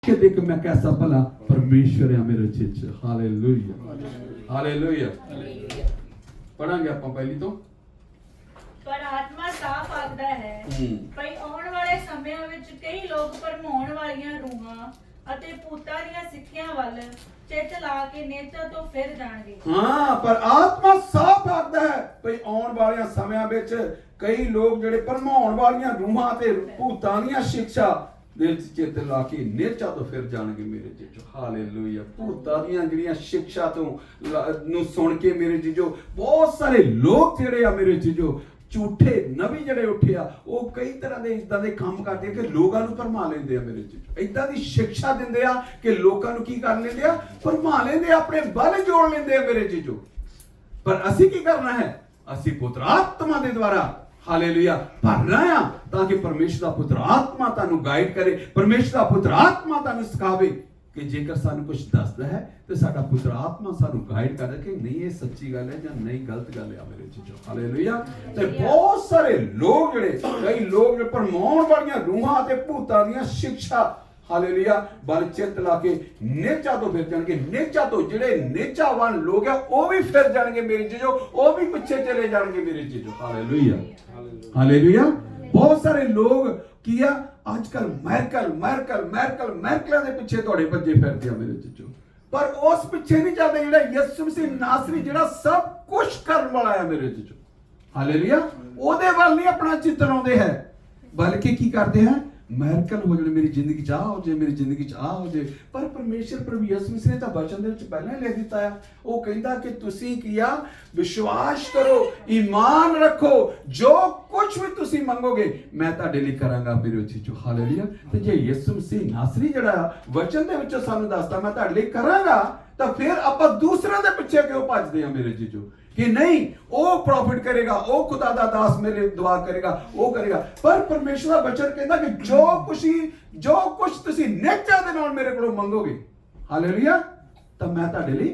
कि देख मैं कैसा भला परमेश्वर है मेरे चिच। Hallelujah hallelujah. पढ़ांगे ਆਪਾਂ ਪਹਿਲੀ ਤੋਂ। ਪਰ ਆਤਮਾ ਸਾਫ਼ ਆਖਦਾ ਹੈ ਭਈ ਆਉਣ ਵਾਲੇ ਸਮਿਆਂ ਵਿੱਚ ਕਈ ਲੋਕ ਭਰਮਾਉਣ ਵਾਲੀਆਂ ਰੂਹਾਂ ਅਤੇ ਭੂਤਾਂ ਦੀਆਂ ਸਿੱਖਿਆਂ ਵੱਲ ਚਿੱਤ ਲਾ ਕੇ ਨੇਤਾ ਤੋਂ ਫਿਰ ਜਾਣਗੇ। ਹਾਂ ਪਰ ਆਤਮਾ ਸਾਫ਼ ਆਖਦਾ ਹੈ ਭਈ ਆਉਣ ਵਾਲਿਆਂ ਸਮਿਆਂ ਵਿੱਚ ਕਈ ਲੋਕ ਜਿਹੜੇ ਭਰਮਾਉਣ ਵਾਲੀਆਂ ਰੂਹਾਂ ਤੇ ਭੂਤਾਂ ਦੀਆਂ ਸਿੱਖਿਆ ਦਿਲ ਚ ਚਿੱਤ ਲਾ ਕੇ ਨੇਚਾ ਤੋਂ ਫਿਰ ਜਾਣਗੇ ਮੇਰੇ ਜੀਜੋ। ਹਾਲੇਲੂਇਆ। ਭੂਤਾਂ ਦੀਆਂ ਜਿਹੜੀਆਂ ਸਿੱਖਿਆ ਤੋਂ ਨੂੰ ਸੁਣ ਕੇ ਮੇਰੇ ਜੀਜੋ ਬਹੁਤ ਸਾਰੇ ਲੋਕ ਜਿਹੜੇ ਆ ਮੇਰੇ ਜੀਜੋ ਝੂਠੇ ਨਵੀ ਜਿਹੜੇ ਉੱਠੇ ਆ ਉਹ ਕਈ ਤਰ੍ਹਾਂ ਦੇ ਇਦਾਂ ਦੇ ਕੰਮ ਕਰਦੇ ਆ ਕਿ ਲੋਕਾਂ ਨੂੰ ਭਰਮਾ ਲੈਂਦੇ ਆ ਮੇਰੇ ਜੀਜੋ। ਇਦਾਂ ਦੀ ਸਿੱਖਿਆ ਦਿੰਦੇ ਆ ਕਿ ਲੋਕਾਂ ਨੂੰ ਕੀ ਕਰ ਲੈਂਦੇ ਆ, ਭਰਮਾ ਲੈਂਦੇ ਆ, ਆਪਣੇ ਵੱਲ ਜੋੜ ਲੈਂਦੇ ਆ ਮੇਰੇ ਜੀਜੋ। ਪਰ ਅਸੀਂ ਕੀ ਕਰਨਾ ਹੈ? ਅਸੀਂ ਪੁੱਤਰ ਆਤਮਾ ਦੇ ਦੁਆਰਾ ਹਾਲੇਲੂਇਆ ਭਰਨਾ ਆ ਤਾਂ ਕਿ ਪਰਮੇਸ਼ਰ ਦਾ ਪੁੱਤਰ ਆਤਮਾ ਤੁਹਾਨੂੰ ਗਾਈਡ ਕਰੇ, ਪਰਮੇਸ਼ਰ ਦਾ ਪੁੱਤਰ ਆਤਮਾ ਤੁਹਾਨੂੰ ਸਿਖਾਵੇ ਕਿ ਜੇਕਰ ਸਾਨੂੰ ਕੁਝ ਦੱਸਦਾ ਹੈ ਤੇ ਸਾਡਾ ਪੁੱਤਰ ਆਤਮਾ ਸਾਨੂੰ ਗਾਈਡ ਕਰਦਾ ਕਿ ਨਹੀਂ ਇਹ ਸੱਚੀ ਗੱਲ ਹੈ ਜਾਂ ਨਹੀਂ ਗਲਤ ਗੱਲ ਹੈ ਮੇਰੇ ਚੀਜ਼ੋ। ਹਾਲੇਲੂਇਆ। ਤੇ ਬਹੁਤ ਸਾਰੇ ਲੋਕ ਜਿਹੜੇ ਕਈ ਲੋਕ ਜਿਹੜੇ ਭਰਮਾਉਣ ਵਾਲੀਆਂ ਰੂਹਾਂ ਤੇ ਭੂਤਾਂ ਦੀਆਂ ਸਿੱਖਿਆ ਹਾਲੇਲੂਇਆ ਬਲ ਚਿੱਤ ਲਾ ਕੇ ਨੇਚਾ ਤੋਂ ਫਿਰ ਜਾਣਗੇ। ਨੇਚਾ ਤੋਂ ਜਿਹੜੇ ਨੇਚਾਵਾਨ ਲੋਕ ਆ ਉਹ ਵੀ ਫਿਰ ਜਾਣਗੇ ਮੇਰੇ ਜੀਜੋ, ਉਹ ਵੀ ਪਿੱਛੇ ਚਲੇ ਜਾਣਗੇ ਮੇਰੇ ਜੀਜੋ। Hallelujah hallelujah. ਬਹੁਤ ਸਾਰੇ ਲੋਕ ਕੀ ਆ ਅੱਜ ਕੱਲ ਮੈਰਕਲਾਂ ਦੇ ਪਿੱਛੇ ਤੁਹਾਡੇ ਭੱਜੇ ਫਿਰਦੇ ਆ ਮੇਰੇ ਜੀਜੋ। ਪਰ ਉਸ ਪਿੱਛੇ ਨਹੀਂ ਚੱਲਦੇ ਜਿਹੜਾ ਯਿਸੂ ਮਸੀਹ ਨਾਸਰੀ ਜਿਹੜਾ ਸਭ ਕੁਝ ਕਰਨ ਵਾਲਾ ਆ ਮੇਰੇ ਜੀਜੋ। ਹਾਲੇਲੂਇਆ। ਉਹਦੇ ਵੱਲ ਨਹੀਂ ਆਪਣਾ ਚਿੱਤ ਲਾਉਂਦੇ ਹੈ ਬਲਕਿ ਕੀ ਕਰਦੇ ਹੈ ਮੈਰਕਲ ਹੋ ਜਾਣੇ ਮੇਰੀ ਜ਼ਿੰਦਗੀ ਚ ਆ ਹੋ ਜੇ, ਮੇਰੀ ਜ਼ਿੰਦਗੀ ਚ ਆ ਹੋ ਜੇ। ਪਰ ਪਰਮੇਸ਼ਰ ਪ੍ਰਭੂ ਯਿਸੂ ਮਸੀਹ ਨੇ ਤਾਂ ਵਚਨ ਦੇ ਵਿੱਚ ਪਹਿਲਾਂ ਹੀ ਲਿਖ ਦਿੱਤਾ ਆ। ਉਹ ਕਹਿੰਦਾ ਕਿ ਤੁਸੀਂ ਕੀ ਆ ਵਿਸ਼ਵਾਸ ਕਰੋ, ਈਮਾਨ ਰੱਖੋ, ਜੋ ਕੁਝ ਵੀ ਤੁਸੀਂ ਮੰਗੋਗੇ ਮੈਂ ਤੁਹਾਡੇ ਲਈ ਕਰਾਂਗਾ ਮੇਰੇ ਜੀਜੋ। ਹਾਲੇਲੂਇਆ। ਤੇ ਜੇ ਯਿਸੂ ਮਸੀਹ ਨਾਸਰੀ ਜਿਹੜਾ ਵਚਨ ਦੇ ਵਿੱਚੋਂ ਸਾਨੂੰ ਦੱਸਦਾ ਮੈਂ ਤੁਹਾਡੇ ਲਈ ਕਰਾਂਗਾ ਤਾਂ ਫਿਰ ਆਪਾਂ ਦੂਸਰਿਆਂ ਦੇ ਪਿੱਛੇ ਕਿਉਂ ਭੱਜਦੇ ਆ ਮੇਰੇ ਜੀਜੋ ਕਿ ਨਹੀਂ ਉਹ ਪ੍ਰੋਫਿਟ ਕਰੇਗਾ, ਉਹ ਖੁਦਾ ਦਾ ਦਾਸ ਮੇਰੇ ਦੁਆ ਕਰੇਗਾ, ਉਹ ਕਰੇਗਾ। ਪਰ ਪਰਮੇਸ਼ਰ ਦਾ ਵਚਨ ਕਹਿੰਦਾ ਕਿ ਜੋ ਕੁਝ ਤੁਸੀਂ ਨੇਚਾ ਦੇ ਨਾਲ ਮੇਰੇ ਕੋਲੋਂ ਮੰਗੋਗੇ ਹਾਲੇਲੂਇਆ ਤਾਂ ਮੈਂ ਤੁਹਾਡੇ ਲਈ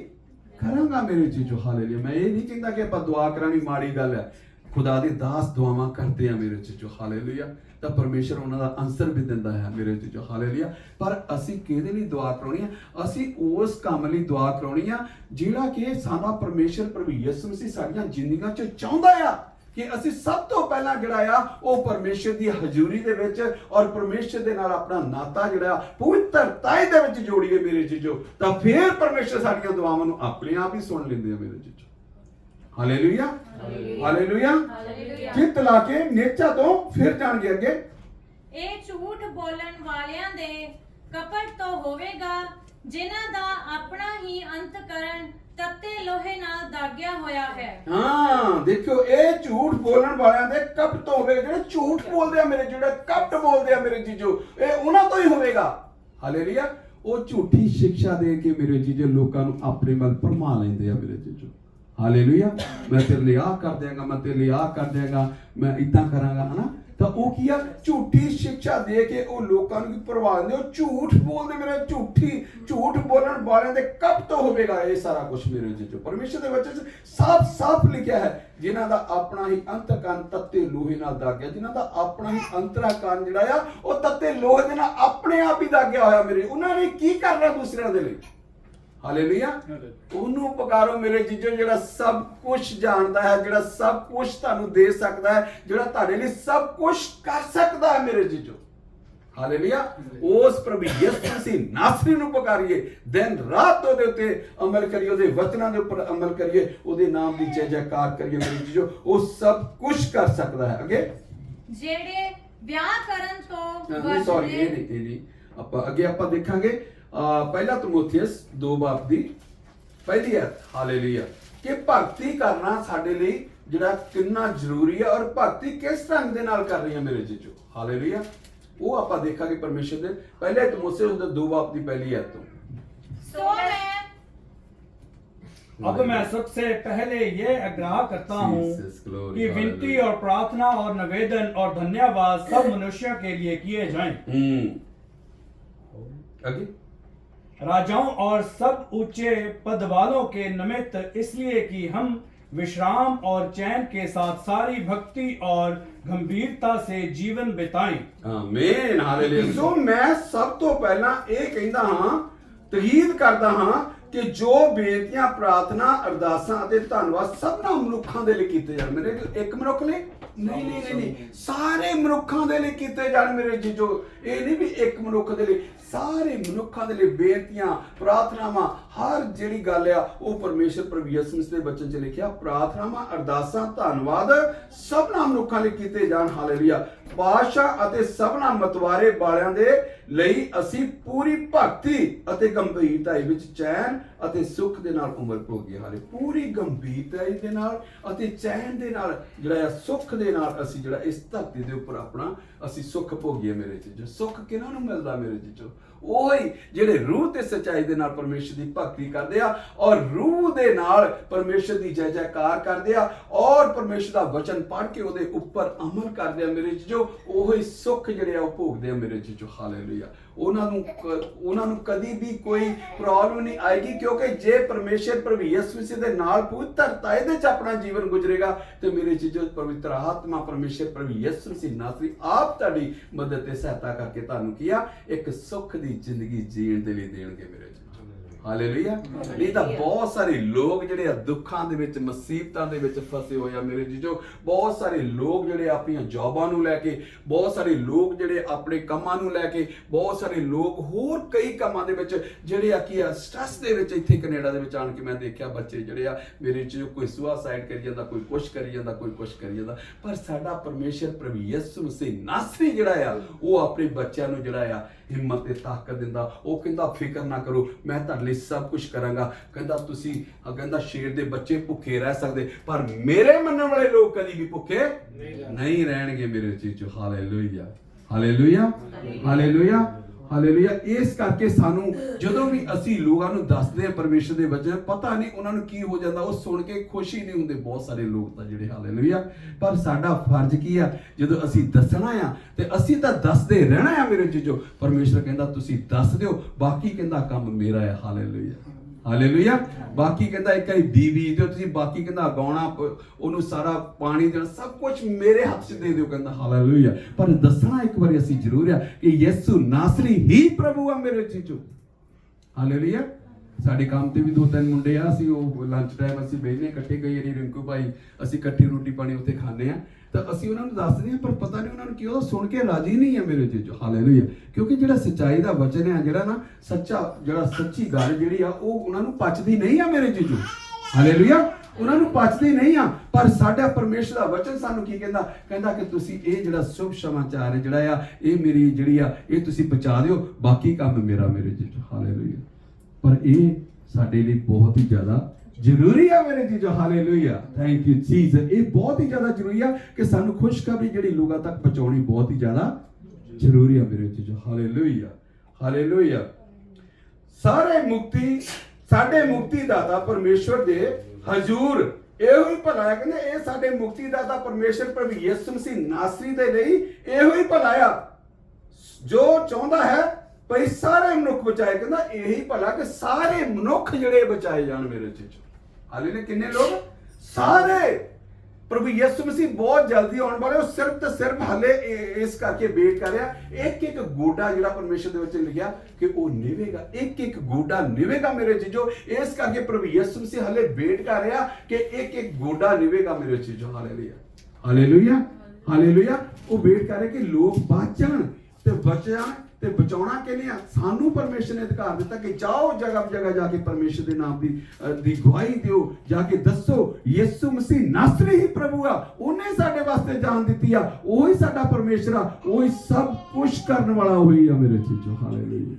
ਕਰਾਂਗਾ ਮੇਰੇ ਜੀਜੋ। ਹਾਲੇਲੂਇਆ। ਮੈਂ ਇਹ ਨਹੀਂ ਕਹਿੰਦਾ ਕਿ ਆਪਾਂ ਦੁਆ ਕਰਾਣੀ ਮਾੜੀ ਗੱਲ ਹੈ। ਖੁਦਾ ਦੇ ਦਾਸ ਦੁਆਵਾਂ ਕਰਦੇ ਆ ਮੇਰੇ ਜੀਜੋ। ਹਾਲੇਲੂਇਆ। ਤਾਂ ਪਰਮੇਸ਼ਰ ਉਹਨਾਂ ਦਾ ਆਨਸਰ ਵੀ ਦਿੰਦਾ ਹੈ ਮੇਰੇ ਜੀਜੋ। ਹਾਲੇਲੂਇਆ। ਪਰ ਅਸੀਂ ਕਿਹਦੇ ਲਈ ਦੁਆ ਕਰਾਉਣੀ ਆ? ਅਸੀਂ ਉਸ ਕੰਮ ਲਈ ਦੁਆ ਕਰਾਉਣੀ ਆ ਜਿਹੜਾ ਕਿ ਸਾਡਾ ਪਰਮੇਸ਼ਰ ਪ੍ਰਭੂ ਯਿਸੂ ਮਸੀਹ ਸਾਡੀਆਂ ਜ਼ਿੰਦਗੀਆਂ 'ਚ ਚਾਹੁੰਦਾ ਆ ਕਿ ਅਸੀਂ ਸਭ ਤੋਂ ਪਹਿਲਾਂ ਜਿਹੜਾ ਆ ਉਹ ਪਰਮੇਸ਼ਰ ਦੀ ਹਜ਼ੂਰੀ ਦੇ ਵਿੱਚ ਔਰ ਪਰਮੇਸ਼ਰ ਦੇ ਨਾਲ ਆਪਣਾ ਨਾਤਾ ਜਿਹੜਾ ਪਵਿੱਤਰਤਾ ਦੇ ਵਿੱਚ ਜੋੜੀਏ ਮੇਰੇ ਜੀਜੋ। ਤਾਂ ਫਿਰ ਪਰਮੇਸ਼ਰ ਸਾਡੀਆਂ ਦੁਆਵਾਂ ਨੂੰ ਆਪਣੇ ਆਪ ਹੀ ਸੁਣ ਲੈਂਦੇ ਆ ਮੇਰੇ ਜੀਜੋ। Hallelujah hallelujah. ਚਿੱਤ ਲਾ ਕੇ ਨੇਚਾ ਤੋਂ ਫਿਰ ਜਾਣਗੇ ਅੱਗੇ। ਇਹ ਝੂਠ ਬੋਲਣ ਵਾਲਿਆਂ ਦੇ ਕਪਟ ਤੋਂ ਹੋਵੇਗਾ ਜਿਨ੍ਹਾਂ ਦਾ ਆਪਣਾ ਹੀ ਅੰਤਕਰਨ ਤੱਤੇ ਲੋਹੇ ਨਾਲ ਦਾਗਿਆ ਹੋਇਆ ਹੈ। ਹਾਂ ਦੇਖਿਓ ਇਹ ਝੂਠ ਬੋਲਣ ਵਾਲਿਆਂ ਦੇ ਕਪਟ ਤੋਂ ਹੋਵੇਗਾ। ਜਿਹੜੇ ਝੂਠ ਬੋਲਦੇ ਆ ਮੇਰੇ ਜਿਹੜੇ ਕਪਟ ਬੋਲਦੇ ਆ ਮੇਰੇ ਜੀਜੋ ਇਹ ਉਹਨਾਂ ਤੋਂ ਹੀ ਹੋਵੇਗਾ। ਹਾਲੇਲੂਇਆ। ਉਹ ਝੂਠੀ ਸਿੱਖਿਆ ਦੇ ਕੇ ਮੇਰੇ ਜੀਜੋ ਲੋਕਾਂ ਨੂੰ ਆਪਣੇ ਵੱਲ ਭਰਮਾ ਲੈਂਦੇ ਆ ਮੇਰੇ ਜੀਜੋ। ਹਾਲੇਲੂਇਆ। ਮੈਂ ਤੇਰੇ ਲਈ ਆਹ ਕਰ ਦਿਆਂਗਾ, ਮੈਂ ਤੇਰੇ ਲਈ ਆਹ ਕਰ ਦਿਆਂਗਾ, ਮੈਂ ਇਦਾਂ ਕਰਾਂਗਾ ਹਨਾ। ਤਾਂ ਉਹ ਕੀ ਆ ਝੂਠੀ ਸਿੱਖਿਆ ਦੇ ਕੇ ਉਹ ਲੋਕਾਂ ਨੂੰ ਪਰਵਾਹ ਦਿੰਦੇ, ਉਹ ਝੂਠ ਬੋਲਦੇ ਮੇਰੇ ਝੂਠ ਬੋਲਣ ਵਾਲਿਆਂ ਦੇ ਕਬ ਤੋਂ ਹੋਵੇਗਾ ਇਹ ਸਾਰਾ ਕੁਝ ਮੇਰੇ ਜੀਜੋ। ਪਰਮੇਸ਼ਰ ਦੇ ਵਚਨ 'ਚ ਸਾਫ਼ ਲਿਖਿਆ ਹੈ ਜਿਨ੍ਹਾਂ ਦਾ ਆਪਣਾ ਹੀ ਅੰਤਕਰਨ ਤੱਤੇ ਲੋਹੇ ਨਾਲ ਦਾਗਿਆ, ਜਿਨ੍ਹਾਂ ਦਾ ਆਪਣਾ ਹੀ ਅੰਤਰਾਕਰਨ ਜਿਹੜਾ ਆ ਉਹ ਤੱਤੇ ਲੋਹੇ ਦੇ ਨਾਲ ਆਪਣੇ ਆਪ ਹੀ ਦਾਗਿਆ ਹੋਇਆ ਮੇਰੇ। ਉਹਨਾਂ ਨੇ ਕੀ ਕਰਨਾ ਦੂਸਰਿਆਂ ਦੇ ਲਈ? ਹਾਲੇਲੂਇਆ। ਉਹਨੂੰ ਪੁਕਾਰੋ ਮੇਰੇ ਜੀਜੋ ਜਿਹੜਾ ਸਭ ਕੁਝ ਜਾਣਦਾ ਹੈ, ਜਿਹੜਾ ਸਭ ਕੁਝ ਤੁਹਾਨੂੰ ਦੇ ਸਕਦਾ ਹੈ, ਜਿਹੜਾ ਤੁਹਾਡੇ ਲਈ ਸਭ ਕੁਝ ਕਰ ਸਕਦਾ ਹੈ ਮੇਰੇ ਜੀਜੋ। ਹਾਲੇਲੂਇਆ। ਉਸ ਪ੍ਰਭੂ ਯਿਸੂ ਮਸੀਹ ਨਾਸਰੀ ਨੂੰ ਪੁਕਾਰੀਏ, ਦਿਨ ਰਾਤ ਉਹਦੇ ਉੱਤੇ ਅਮਲ ਕਰੀਏ, ਉਹਦੇ ਵਚਨਾਂ ਦੇ ਉੱਪਰ ਅਮਲ ਕਰੀਏ, ਉਹਦੇ ਨਾਮ ਦੀ ਜੈ ਜੈਕਾਰ ਕਰੀਏ ਮੇਰੇ ਜੀਜੋ। ਉਹ ਸਭ ਕੁਝ ਕਰ ਸਕਦਾ ਹੈ। ਅੱਗੇ ਜਿਹੜੇ ਵਿਆਹ ਕਰਨ ਤੋਂ ਸੌਰੀ ਇਹ ਨਹੀਂ ਆਪਾਂ ਅੱਗੇ ਆਪਾਂ ਦੇਖਾਂਗੇ ਪਹਿਲਾ ਤਿਮੋਥੀਅਸ 2 ਬਾਬ ਦੀ ਪਹਿਲੀ ਆਇਤ। ਹਾਲੇਲੂਇਆ। ਕਿ ਭਗਤੀ ਕਰਨਾ ਸਾਡੇ ਲਈ ਜਿਹੜਾ ਕਿੰਨਾ ਜ਼ਰੂਰੀ ਹੈ ਔਰ ਭਗਤੀ ਕਿਸ ਢੰਗ ਦੇ ਨਾਲ ਕਰ ਰਹੀ ਹੈ ਮੇਰੇ ਜੀਜੋ। ਹਾਲੇਲੂਇਆ। ਉਹ ਆਪਾਂ ਦੇਖਾਂਗੇ ਪਰਮੇਸ਼ਰ ਦੇ ਪਹਿਲੇ ਤਿਮੋਥੀਅਸ ਦੇ 2 ਬਾਬ ਦੀ ਪਹਿਲੀ आयत ਤੋਂ। अब मैं सबसे पहले ये आग्रह करता हूँ कि विनती और प्रार्थना और निवेदन और धन्यवाद सब मनुष्यों के लिए किए जाएं। आगे राजाओं और सब ऊंचे पद वालों के निमित्त, इसलिए कि हम विश्राम और चैन के साथ सारी भक्ति और गंभीरता से जीवन बिताएं। आमीन हालेलुया। सो मैं सब तो पहला ਇਹ ਕਹਿੰਦਾ ਹਾਂ, ਤਕੀਦ ਕਰਦਾ ਹਾਂ ਕਿ ਜੋ ਬੇਨਤੀਆਂ, ਪ੍ਰਾਰਥਨਾ, ਅਰਦਾਸਾਂ ਅਤੇ ਧੰਨਵਾਦ ਸਭਨਾਂ ਮਨੁੱਖਾਂ ਦੇ ਲਈ ਕੀਤੇ ਜਾਣ। ਮੇਰੇ ਇੱਕ ਮਨੁੱਖ ਲਈ ਨਹੀਂ, ਸਾਰੇ ਮਨੁੱਖਾਂ ਦੇ ਲਈ ਕੀਤੇ ਜਾਣ ਮੇਰੇ ਜੀਜੋ। ਇਹ ਨਹੀਂ ਵੀ ਇੱਕ ਮਨੁੱਖ ਦੇ ਲਈ, ਸਾਰੇ ਮਨੁੱਖਾਂ ਦੇ ਲਈ ਬੇਨਤੀਆਂ, ਪ੍ਰਾਰਥਨਾਵਾਂ, ਹਰ ਜਿਹੜੀ ਗੱਲ ਆ ਉਹ ਪਰਮੇਸ਼ਰ ਪ੍ਰਭੂ ਯਿਸੂ ਮਸੀਹ ਦੇ ਬਚਨ 'ਚ ਲਿਖਿਆ। ਪ੍ਰਾਰਥਨਾਵਾਂ, ਅਰਦਾਸਾਂ, ਧੰਨਵਾਦ ਸਭਨਾਂ ਮਨੁੱਖਾਂ ਲਈ ਕੀਤੇ ਜਾਣ। ਹਾਲੇਲੂਇਆ। ਬਾਦਸ਼ਾਹ ਅਤੇ ਸਭਨਾਂ ਮਤਵਾਰੇ ਵਾਲਿਆਂ ਦੇ ਲਈ ਅਸੀਂ ਪੂਰੀ ਭਗਤੀ ਅਤੇ ਗੰਭੀਰਤਾ ਵਿੱਚ ਚੈਨ ਅਤੇ ਸੁੱਖ ਦੇ ਨਾਲ ਉਮਰ ਭੋਗੀਏ। ਹਾਲੇ ਪੂਰੀ ਗੰਭੀਰਤਾ ਦੇ ਨਾਲ ਅਤੇ ਚੈਨ ਦੇ ਨਾਲ ਜਿਹੜਾ ਆ ਸੁੱਖ ਦੇ ਨਾਲ ਅਸੀਂ ਜਿਹੜਾ ਇਸ ਧਰਤੀ ਦੇ ਉੱਪਰ ਆਪਣਾ ਅਸੀਂ ਸੁੱਖ ਭੋਗੀਏ ਮੇਰੇ ਜੀਜੋ। ਸੁੱਖ ਕਿਹਨਾਂ ਨੂੰ ਮਿਲਦਾ ਮੇਰੇ ਜੀਜੋ? ਉਹੀ ਜਿਹੜੇ ਰੂਹ ਤੇ ਸੱਚਾਈ ਦੇ ਨਾਲ ਪਰਮੇਸ਼ਰ ਦੀ ਭਗਤੀ ਕਰਦੇ ਆ ਔਰ ਰੂਹ ਦੇ ਨਾਲ ਪਰਮੇਸ਼ਰ ਦੀ ਜੈ ਜੈਕਾਰ ਕਰਦੇ ਆ ਔਰ ਪਰਮੇਸ਼ਰ ਦਾ ਵਚਨ ਪੜ੍ਹ ਕੇ ਉਹਦੇ ਉੱਪਰ ਅਮਲ ਕਰਦੇ ਆ ਮੇਰੇ ਜੀਜੋ। ਉਹੀ ਸੁੱਖ ਜਿਹੜੇ ਆ ਉਹ ਭੋਗਦੇ ਆ ਮੇਰੇ ਜੀਜੋ। ਹਾਲੇਲੂਇਆ। ਉਹਨਾਂ ਨੂੰ ਕਦੀ ਵੀ ਕੋਈ ਪ੍ਰੋਬਲਮ ਨਹੀਂ ਆਏਗੀ, ਕਿਉਂਕਿ ਜੇ ਪਰਮੇਸ਼ਰ ਪ੍ਰਭੂ ਯਿਸੂ ਮਸੀਹ ਦੇ ਨਾਲ ਪਵਿੱਤਰਤਾ ਇਹਦੇ 'ਚ ਆਪਣਾ ਜੀਵਨ ਗੁਜ਼ਰੇਗਾ ਤੇ ਮੇਰੇ ਜੀਜੋ ਪਵਿੱਤਰ ਆਤਮਾ ਪਰਮੇਸ਼ਰ ਪ੍ਰਭੂ ਯਿਸੂ ਮਸੀਹ ਨਾਸਰੀ ਆਪ ਤੁਹਾਡੀ ਮਦਦ ਤੇ ਸਹਾਇਤਾ ਕਰਕੇ ਤੁਹਾਨੂੰ ਕੀਆ ਇੱਕ ਸੁੱਖ ਦੀ ਜ਼ਿੰਦਗੀ ਜੀਣ ਦੇ ਲਈ ਦੇਣਗੇ ਮੇਰੇ ਜੀਜੋ। ਹਾਲੇਲੂਇਆ। ਨਹੀਂ ਤਾਂ ਬਹੁਤ ਸਾਰੇ ਲੋਕ ਜਿਹੜੇ ਆ ਦੁੱਖਾਂ ਦੇ ਵਿੱਚ, ਮੁਸੀਬਤਾਂ ਦੇ ਵਿੱਚ ਫਸੇ ਹੋਏ ਆ ਮੇਰੇ ਜੀਜੋ। ਬਹੁਤ ਸਾਰੇ ਲੋਕ ਜਿਹੜੇ ਆਪਣੀਆਂ ਜੌਬਾਂ ਨੂੰ ਲੈ ਕੇ, ਬਹੁਤ ਸਾਰੇ ਲੋਕ ਜਿਹੜੇ ਆਪਣੇ ਕੰਮਾਂ ਨੂੰ ਲੈ ਕੇ, ਬਹੁਤ ਸਾਰੇ ਲੋਕ ਹੋਰ ਕਈ ਕੰਮਾਂ ਦੇ ਵਿੱਚ ਜਿਹੜੇ ਆ ਕੀ ਆ ਸਟ੍ਰੈਸ ਦੇ ਵਿੱਚ ਇੱਥੇ ਕੈਨੇਡਾ ਦੇ ਵਿੱਚ ਆਣ ਕੇ ਮੈਂ ਦੇਖਿਆ ਬੱਚੇ ਜਿਹੜੇ ਆ ਮੇਰੇ ਚ ਕੋਈ ਸੁਸਾਈਡ ਕਰੀ ਜਾਂਦਾ, ਕੋਈ ਕੁਛ ਕਰੀ ਜਾਂਦਾ, ਕੋਈ ਕੁਛ ਕਰੀ ਜਾਂਦਾ। ਪਰ ਸਾਡਾ ਪਰਮੇਸ਼ਰ ਪ੍ਰਭੂ ਯਿਸੂ ਮਸੀਹ ਨਾਸਰੀ ਜਿਹੜਾ ਆ ਉਹ ਆਪਣੇ ਬੱਚਿਆਂ ਨੂੰ ਜਿਹੜਾ ਆ ਹਿੰਮਤ ਤੇ ਤਾਕਤ ਦਿੰਦਾ। ਉਹ ਕਹਿੰਦਾ ਫਿਕਰ ਨਾ ਕਰੋ, ਮੈਂ ਤੁਹਾਡੇ ਲਈ ਸਭ ਕੁਝ ਕਰਾਂਗਾ। ਕਹਿੰਦਾ ਸ਼ੇਰ ਦੇ ਬੱਚੇ ਭੁੱਖੇ ਰਹਿ ਸਕਦੇ ਪਰ ਮੇਰੇ ਮੰਨਣ ਵਾਲੇ ਲੋਕ ਕਦੀ ਵੀ ਭੁੱਖੇ ਨਹੀਂ ਰਹਿਣਗੇ ਮੇਰੇ ਜੀਜੋ। Hallelujah, hallelujah, hallelujah, hallelujah. ਇਸ ਕਰਕੇ ਸਾਨੂੰ ਜਦੋਂ ਵੀ ਅਸੀਂ ਲੋਕਾਂ ਨੂੰ ਦੱਸਦੇ ਆ ਪਰਮੇਸ਼ਰ ਦੇ ਵਚਨ, ਪਤਾ ਨਹੀਂ ਉਹਨਾਂ ਨੂੰ ਕੀ ਹੋ ਜਾਂਦਾ, ਉਹ ਸੁਣ ਕੇ ਖੁਸ਼ ਹੀ ਨਹੀਂ ਹੁੰਦੇ ਬਹੁਤ ਸਾਰੇ ਲੋਕ ਤਾਂ ਜਿਹੜੇ। ਹਾਲੇਲੂਇਆ। ਪਰ ਸਾਡਾ ਫਰਜ਼ ਕੀ ਆ? ਜਦੋਂ ਅਸੀਂ ਦੱਸਣਾ ਆ ਤੇ ਅਸੀਂ ਤਾਂ ਦੱਸਦੇ ਰਹਿਣਾ ਆ ਮੇਰੇ ਜੀਜੋ। ਪਰਮੇਸ਼ਰ ਕਹਿੰਦਾ ਤੁਸੀਂ ਦੱਸ ਦਿਓ, ਬਾਕੀ ਕਹਿੰਦਾ ਕੰਮ ਮੇਰਾ ਹੈ। Hallelujah, hallelujah. ਬਾਕੀ ਕਹਿੰਦਾ ਇੱਕ ਹੀ ਬੀਵੀ ਦਿਓ ਤੁਸੀਂ, ਬਾਕੀ ਕਹਿੰਦਾ ਗਾਉਣਾ, ਉਹਨੂੰ ਸਾਰਾ ਪਾਣੀ ਦੇਣਾ, ਸਭ ਕੁਝ ਮੇਰੇ ਹੱਥ 'ਚ ਦੇ ਦਿਓ ਕਹਿੰਦਾ। ਹਾਲੇਲੂਇਆ। ਪਰ ਦੱਸਣਾ ਇੱਕ ਵਾਰੀ ਅਸੀਂ ਜ਼ਰੂਰ ਆ ਕਿ ਯਿਸੂ ਨਾਸਰੀ ਹੀ ਪ੍ਰਭੂ ਆ ਮੇਰੇ ਜੀਜੋ। ਹਾਲੇਲੂਇਆ। ਸਾਡੇ ਕੰਮ ਤੇ ਵੀ 2-3 ਮੁੰਡੇ ਆ, ਅਸੀਂ ਉਹ ਲੰਚ ਟਾਈਮ ਅਸੀਂ ਬੈਠਨੇ ਇਕੱਠੇ, ਕਈ ਵਾਰੀ ਰਿੰਕੂ ਭਾਈ ਅਸੀਂ ਇਕੱਠੀ ਰੋਟੀ ਪਾਣੀ ਉੱਥੇ ਖਾਂਦੇ ਆ ਤਾਂ ਅਸੀਂ ਉਹਨਾਂ ਨੂੰ ਦੱਸਦੇ ਆ, ਪਰ ਪਤਾ ਨਹੀਂ ਉਹਨਾਂ ਨੂੰ ਕਿਉਂ ਸੁਣ ਕੇ ਰਾਜੀ ਨਹੀਂ ਆ ਮੇਰੇ ਜੀਜੋ। ਹਾਲੇਲੂਇਆ। ਕਿਉਂਕਿ ਜਿਹੜਾ ਸੱਚਾਈ ਦਾ ਵਚਨ ਆ, ਜਿਹੜਾ ਨਾ ਸੱਚੀ ਗੱਲ ਜਿਹੜੀ ਆ ਉਹ ਉਹਨਾਂ ਨੂੰ ਪਚਦੀ ਨਹੀਂ ਆ ਮੇਰੇ ਜੀਜੋ। ਹਾਲੇਲੂਇਆ। ਉਹਨਾਂ ਨੂੰ ਪਚਦੀ ਨਹੀਂ ਆ। ਪਰ ਸਾਡਾ ਪਰਮੇਸ਼ਰ ਦਾ ਵਚਨ ਸਾਨੂੰ ਕੀ ਕਹਿੰਦਾ ਕਿ ਤੁਸੀਂ ਇਹ ਜਿਹੜਾ ਸ਼ੁਭ ਸਮਾਚਾਰ ਹੈ ਜਿਹੜਾ ਆ ਇਹ ਮੇਰੀ ਜਿਹੜੀ ਆ ਇਹ ਤੁਸੀਂ ਪਹੁੰਚਾ ਦਿਓ, ਬਾਕੀ ਕੰਮ ਮੇਰਾ ਮੇਰੇ ਜੀਜੋ। ਹਾਲੇਲੂਇਆ। ਪਰ ਇਹ ਸਾਡੇ ਲਈ ਬਹੁਤ ਹੀ ਜ਼ਿਆਦਾ ਜ਼ਰੂਰੀ ਆ ਮੇਰੇ ਜੀਜੋ। ਹਾਲੇਲੂਇਆ। Thank you Jesus. ਇਹ ਬਹੁਤ ਹੀ ਜ਼ਿਆਦਾ ਜ਼ਰੂਰੀ ਆ ਕਿ ਸਾਨੂੰ ਖੁਸ਼ਖਬਰੀ ਜਿਹੜੀ ਲੋਕਾਂ ਤੱਕ ਪਹੁੰਚਾਉਣੀ ਬਹੁਤ ਹੀ ਜ਼ਿਆਦਾ ਜ਼ਰੂਰੀ ਆ ਮੇਰੇ ਜੀਜੋ। Hallelujah, hallelujah. ਸਾਡੇ ਮੁਕਤੀ ਦਾਤਾ ਪਰਮੇਸ਼ਵਰ ਦੇ ਹਜ਼ੂਰ ਇਹੋ ਹੀ ਭਲਾ ਹੈ। ਕਹਿੰਦੇ ਇਹ ਸਾਡੇ ਮੁਕਤੀ ਦਾਤਾ ਪਰਮੇਸ਼ਰ ਪ੍ਰਭੂ ਯਿਸੂ ਮਸੀਹ ਨਾਸਰੀ ਦੇ ਲਈ ਇਹੋ ਹੀ ਭਲਾ ਆ ਜੋ ਚਾਹੁੰਦਾ ਹੈ ਭਈ ਸਾਰੇ ਮਨੁੱਖ ਬਚਾਏ। ਕਹਿੰਦਾ ਇਹੀ ਭਲਾ ਕਿ ਸਾਰੇ ਮਨੁੱਖ ਜਿਹੜੇ ਬਚਾਏ ਜਾਣ ਮੇਰੇ ਜੀਜੋ। ਹਾਲੇ ਨੇ ਕਿੰਨੇ ਲੋਕ? ਸਾਰੇ। ਪ੍ਰਭੂ ਯਿਸੂ ਮਸੀਹ ਬਹੁਤ ਜਲਦੀ ਆਉਣ ਵਾਲੇ। ਉਹ ਸਿਰਫ ਤੇ ਸਿਰਫ ਹਲੇ ਇਸ ਕਰਕੇ ਵੇਟ ਕਰ ਰਿਹਾ। ਇੱਕ ਇੱਕ ਗੋਡਾ ਜਿਹੜਾ ਪਰਮੇਸ਼ਰ ਦੇ ਵਿੱਚ ਲਿਖਿਆ ਕਿ ਉਹ ਨਿਵੇਗਾ, ਇੱਕ ਇੱਕ ਗੋਡਾ ਨਿਵੇਗਾ ਮੇਰੇ ਜੀਜੋ। ਇਸ ਕਰਕੇ ਪ੍ਰਭੂ ਯਿਸੂ ਮਸੀਹ ਹਲੇ ਵੇਟ ਕਰ ਰਿਹਾ ਕਿ ਇੱਕ ਇੱਕ ਗੋਡਾ ਨਿਵੇਗਾ ਮੇਰੇ ਜੀਜੋ। Hallelujah, hallelujah, hallelujah. ਉਹ ਵੇਟ ਕਰ ਰਿਹਾ ਕਿ ਲੋਕ ਬਚਣ ਤੇ ਬਚਣ ਤੇ ਬਚਾਉਣਾ ਕਿਹਨੇ ਆ? ਸਾਨੂੰ ਪਰਮੇਸ਼ਰ ਨੇ ਅਧਿਕਾਰ ਦਿੱਤਾ ਕਿ ਜਾਓ ਜਗ੍ਹਾ ਜਗ੍ਹਾ ਜਾ ਕੇ ਪਰਮੇਸ਼ਰ ਦੇ ਨਾਮ ਦੀ ਗਵਾਹੀ ਦਿਓ, ਜਾ ਕੇ ਦੱਸੋ ਯਿਸੂ ਮਸੀਹ ਨਾਸਰੀ ਹੀ ਪ੍ਰਭੂ ਆ। ਉਹਨੇ ਸਾਡੇ ਵਾਸਤੇ ਜਾਨ ਦਿੱਤੀ ਆ, ਉਹੀ ਸਾਡਾ ਪਰਮੇਸ਼ਰ ਆ, ਉਹੀ ਸਭ ਕੁਝ ਕਰਨ ਵਾਲਾ ਉਹੀ ਆ ਮੇਰੇ ਜੀਜੋ। Hallelujah,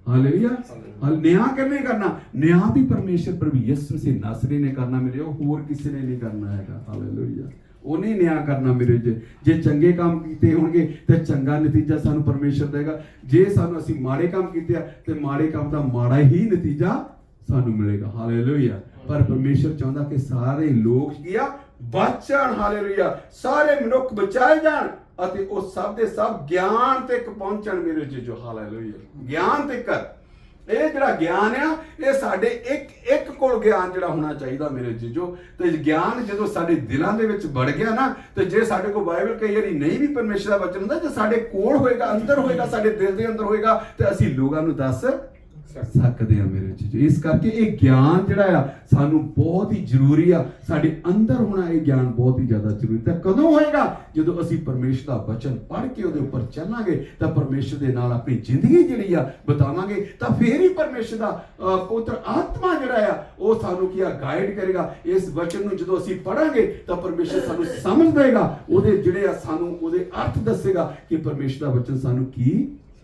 hallelujah. ਨਿਆਂ ਕਿਹਨੇ ਕਰਨਾ? ਨਿਆਂ ਵੀ ਪਰਮੇਸ਼ਰ ਪ੍ਰਭੂ ਯਿਸੂ ਮਸੀਹ ਨਾਸਰੀ ਨੇ ਕਰਨਾ ਮੇਰੇ। ਉਹ ਹੋਰ ਕਿਸੇ ਨੇ ਨਹੀਂ ਕਰਨਾ ਹੈਗਾ। ਹਾਲੇਲੂਇਆ। ਉਹਨੇ ਨਿਆਂ ਕਰਨਾ ਮੇਰੇ। ਜੇ ਚੰਗੇ ਕੰਮ ਕੀਤੇ ਹੋਣਗੇ ਤੇ ਚੰਗਾ ਨਤੀਜਾ ਸਾਨੂੰ ਪਰਮੇਸ਼ਰ ਦੇਗਾ। ਜੇ ਅਸੀਂ ਮਾੜੇ ਕੰਮ ਕੀਤੇ ਆ ਤੇ ਮਾੜੇ ਕੰਮ ਦਾ ਮਾੜਾ ਹੀ ਨਤੀਜਾ ਸਾਨੂੰ ਮਿਲੇਗਾ। ਹਾਲੇਲੂਇਆ। ਪਰ ਪਰਮੇਸ਼ਰ ਚਾਹੁੰਦਾ ਕਿ ਸਾਰੇ ਲੋਕ ਕੀ ਆ? ਬਚਣ। ਹਾਲੇਲੂਇਆ। ਸਾਰੇ ਮਨੁੱਖ ਬਚਾਏ ਜਾਣ ਅਤੇ ਉਹ ਸਭ ਦੇ ਸਭ ਗਿਆਨ ਤੱਕ ਪਹੁੰਚਣ ਮੇਰੇ ਜੀਜੋ। ਹਾਲੇਲੂਇਆ। ਗਿਆਨ ਤੱਕ ਇਹ ਜਿਹੜਾ ਗਿਆਨ ਆ ਇਹ ਸਾਡੇ ਇੱਕ ਕੋਲ ਗਿਆਨ ਜਿਹੜਾ ਹੋਣਾ ਚਾਹੀਦਾ ਮੇਰੇ ਜੀਜੋ। ਤੇ ਗਿਆਨ ਜਦੋਂ ਸਾਡੇ ਦਿਲਾਂ ਦੇ ਵਿੱਚ ਵੜ ਗਿਆ ਨਾ, ਤੇ ਜੇ ਸਾਡੇ ਕੋਲ ਬਾਈਬਲ ਕਈ ਵਾਰੀ ਨਹੀਂ ਵੀ ਪਰਮੇਸ਼ਰ ਦਾ ਵਚਨ ਹੁੰਦਾ, ਜੇ ਸਾਡੇ ਕੋਲ ਹੋਏਗਾ, ਅੰਦਰ ਹੋਏਗਾ, ਸਾਡੇ ਦਿਲ ਦੇ ਅੰਦਰ ਹੋਏਗਾ, ਤੇ ਅਸੀਂ ਲੋਕਾਂ ਨੂੰ ਦੱਸ ਸਕਦੇ ਆ ਮੇਰੇ ਜੀਜੋ। ਇਸ ਕਰਕੇ ਇਹ ਗਿਆਨ ਜਿਹੜਾ ਆ ਸਾਨੂੰ ਬਹੁਤ ਹੀ ਜ਼ਰੂਰੀ ਆ, ਸਾਡੇ ਅੰਦਰ ਹੋਣਾ ਇਹ ਗਿਆਨ ਬਹੁਤ ਹੀ ਜ਼ਿਆਦਾ ਜ਼ਰੂਰੀ। ਤਾਂ ਕਦੋਂ ਹੋਏਗਾ? ਜਦੋਂ ਅਸੀਂ ਪਰਮੇਸ਼ਰ ਦਾ ਵਚਨ ਪੜ੍ਹ ਕੇ ਉਹਦੇ ਉੱਪਰ ਚੱਲਾਂਗੇ, ਤਾਂ ਪਰਮੇਸ਼ਰ ਦੇ ਨਾਲ ਆਪਣੀ ਜ਼ਿੰਦਗੀ ਜਿਹੜੀ ਆ ਬਿਤਾਵਾਂਗੇ, ਤਾਂ ਫੇਰ ਹੀ ਪਰਮੇਸ਼ਰ ਦਾ ਪੁੱਤਰ ਆਤਮਾ ਜਿਹੜਾ ਆ ਉਹ ਸਾਨੂੰ ਕੀ ਆ ਗਾਈਡ ਕਰੇਗਾ। ਇਸ ਵਚਨ ਨੂੰ ਜਦੋਂ ਅਸੀਂ ਪੜਾਂਗੇ ਤਾਂ ਪਰਮੇਸ਼ਰ ਸਾਨੂੰ ਸਮਝ ਦੇਗਾ, ਉਹਦੇ ਜਿਹੜੇ ਆ ਸਾਨੂੰ ਉਹਦੇ ਅਰਥ ਦੱਸੇਗਾ ਕਿ ਪਰਮੇਸ਼ਰ ਦਾ ਵਚਨ ਸਾਨੂੰ ਕੀ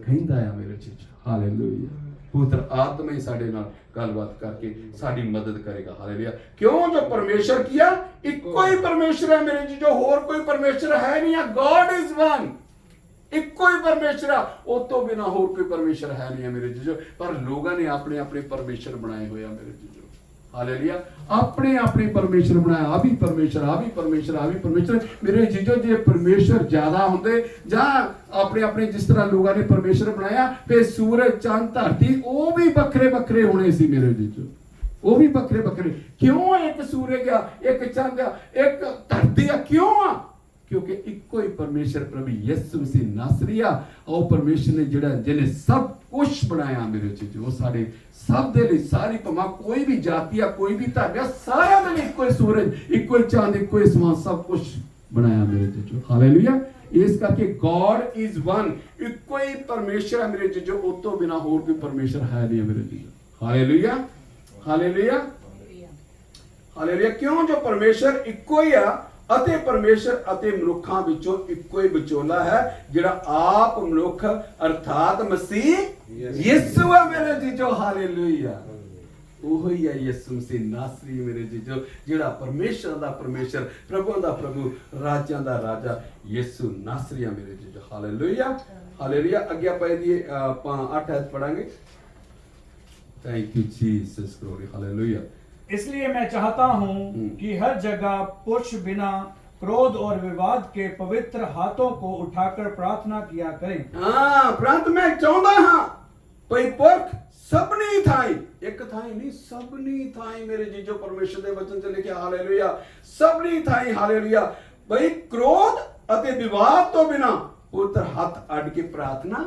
ਕਹਿੰਦਾ ਆ ਮੇਰੇ ਜੀਜੋ। ਹਾਲੇਲੂਇਆ। ਪੁੱਤਰ ਆਤਮਾ ਹੀ ਸਾਡੇ ਨਾਲ ਗੱਲਬਾਤ ਕਰਕੇ ਸਾਡੀ ਮਦਦ ਕਰੇਗਾ। ਹਾਲੇਲੂਇਆ। ਕਿਉਂ? ਜੋ ਪਰਮੇਸ਼ਰ ਕੀਆ ਇੱਕੋ ਹੀ ਪਰਮੇਸ਼ਰ ਹੈ ਮੇਰੇ ਜੀਜੋ, ਹੋਰ ਕੋਈ ਪਰਮੇਸ਼ਰ ਹੈ ਨਹੀਂ ਆ। ਗॉड इज वन, ਇੱਕੋ ਹੀ ਪਰਮੇਸ਼ਰ ਆ, ਉਹ ਤੋਂ ਬਿਨਾ ਹੋਰ ਕੋਈ ਪਰਮੇਸ਼ਰ ਹੈ ਨਹੀਂ ਆ ਮੇਰੇ ਜੀਜੋ। ਪਰ ਲੋਕਾਂ ਨੇ ਆਪਣੇ ਆਪਣੇ ਪਰਮੇਸ਼ਰ ਬਣਾਏ ਹੋਏ ਆ ਮੇਰੇ ਜੀਜੋ। ਹਾਲੇਲੂਇਆ। ਆਪਣੇ ਆਪਣੇ ਪਰਮੇਸ਼ਰ ਬਣਾਇਆ, ਆ ਵੀ ਪਰਮੇਸ਼ਰ, ਆ ਵੀ ਪਰਮੇਸ਼ਰ, ਆ ਵੀ ਪਰਮੇਸ਼ਰ ਮੇਰੇ ਜੀਜੋ। ਜੇ ਪਰਮੇਸ਼ਰ ਜ਼ਿਆਦਾ ਹੁੰਦੇ, ਜਾਂ ਆਪਣੇ ਆਪਣੇ ਜਿਸ ਤਰ੍ਹਾਂ ਲੋਕਾਂ ਨੇ ਪਰਮੇਸ਼ਰ ਬਣਾਇਆ, ਤੇ ਸੂਰਜ, ਚੰਦ, ਧਰਤੀ ਉਹ ਵੀ ਵੱਖਰੇ ਵੱਖਰੇ ਹੋਣੇ ਸੀ ਮੇਰੇ ਜੀਜੋ, ਉਹ ਵੀ ਵੱਖਰੇ ਵੱਖਰੇ। ਕਿਉਂ ਇੱਕ ਸੂਰਜ ਆ, ਇੱਕ ਚੰਦ ਆ, ਇੱਕ ਧਰਤੀ ਆ? ਕਿਉਂ ਆ? ਕਿਉਂਕਿ ਇੱਕੋ ਹੀ ਪਰਮੇਸ਼ਰ ਪ੍ਰਭੂ ਯਿਸੂ ਮਸੀਹ ਨਾਸਰੀ ਆ। ਉਹ ਪਰਮੇਸ਼ਰ ਨੇ ਜਿਹਨੇ ਸਭ ਕੁਝ ਬਣਾਇਆ ਮੇਰੇ ਜੀਜੋ, ਉਹ ਸਾਡੇ ਸਭ ਦੇ ਲਈ, ਸਾਰੀ ਭਾਵੇਂ ਕੋਈ ਵੀ ਜਾਤੀ ਆ, ਕੋਈ ਵੀ ਧਰਮ ਆ, ਸਾਰਿਆਂ ਦੇ ਲਈ ਇੱਕੋ ਹੀ ਸੂਰਜ, ਇੱਕੋ ਹੀ ਚੰਦ, ਇੱਕੋ ਹੀ ਅਸਮਾਨ, ਸਭ ਕੁਝ ਬਣਾਇਆ ਮੇਰੇ ਜੀਜੋ। ਹਾਲੇਲੂਇਆ। ਇਸ ਕਰਕੇ ਗॉड इज वन, ਇੱਕੋ ਹੀ ਪਰਮੇਸ਼ਰ ਹੈ ਮੇਰੇ ਜੀਜੋ, ਉਸ ਤੋਂ ਬਿਨਾ ਹੋਰ ਕੋਈ ਪਰਮੇਸ਼ਰ ਹੈ ਨਹੀਂ ਮੇਰੇ ਜੀਜੋ। ਹਾਲੇਲੂਇਆ। ਹਾਲੇਲੂਇਆ। ਹਾਲੇਲੂਇਆ। ਕਿਉਂ? ਜੋ ਪਰਮੇਸ਼ਰ ਇੱਕੋ ਹੀ ਆ, ਅਤੇ ਪਰਮੇਸ਼ਰ ਅਤੇ ਮਨੁੱਖਾਂ ਵਿੱਚੋਂ ਇੱਕੋ ਹੀ ਵਿਚੋਲਾ ਹੈ, ਜਿਹੜਾ ਆਪ ਮਨੁੱਖ ਅਰਥਾਤ ਮਸੀਹ ਯਿਸੂ ਹੈ ਮੇਰੇ ਜੀਜੋ। ਹਾਲੇਲੂਇਆ। ਉਹ ਹੀ ਹੈ ਯਿਸੂ ਮਸੀਹ ਨਾਸਰੀ ਮੇਰੇ ਜੀਜੋ, ਜਿਹੜਾ ਪਰਮੇਸ਼ਰ ਦਾ ਪਰਮੇਸ਼ਰ, ਪ੍ਰਭੂ ਦਾ ਪ੍ਰਭੂ, ਰਾਜਾਂ ਦਾ ਰਾਜਾ ਯਿਸੂ ਨਾਸਰੀ ਹੈ ਮੇਰੇ ਜੀਜੋ। ਹਾਲੇਲੂਇਆ। ਹਾਲੇਲੂਇਆ। ਅੱਗੇ ਆਪਾਂ ਇਹਦੀ ਆਪਾਂ 8 ਐਤ ਪੜਾਂਗੇ। Thank you Jesus, glory. Hallelujah. इसलिए मैं चाहता हूं कि हर जगह पुरुष बिना क्रोध और विवाद के पवित्र हाथों को उठाकर प्रार्थना किया करें। हाँ, परंतु मैं चाहता हाँ भई पुरख सबनी थाई, एक थाई नहीं, सबनी थाई मेरे जीजो परमेश्वर दे वचन च लिखिया। हालेलुया। सबनी थाई। हालेलुया। भई क्रोध अते विवाद तो बिना पुत्र हाथ अड़ के प्रार्थना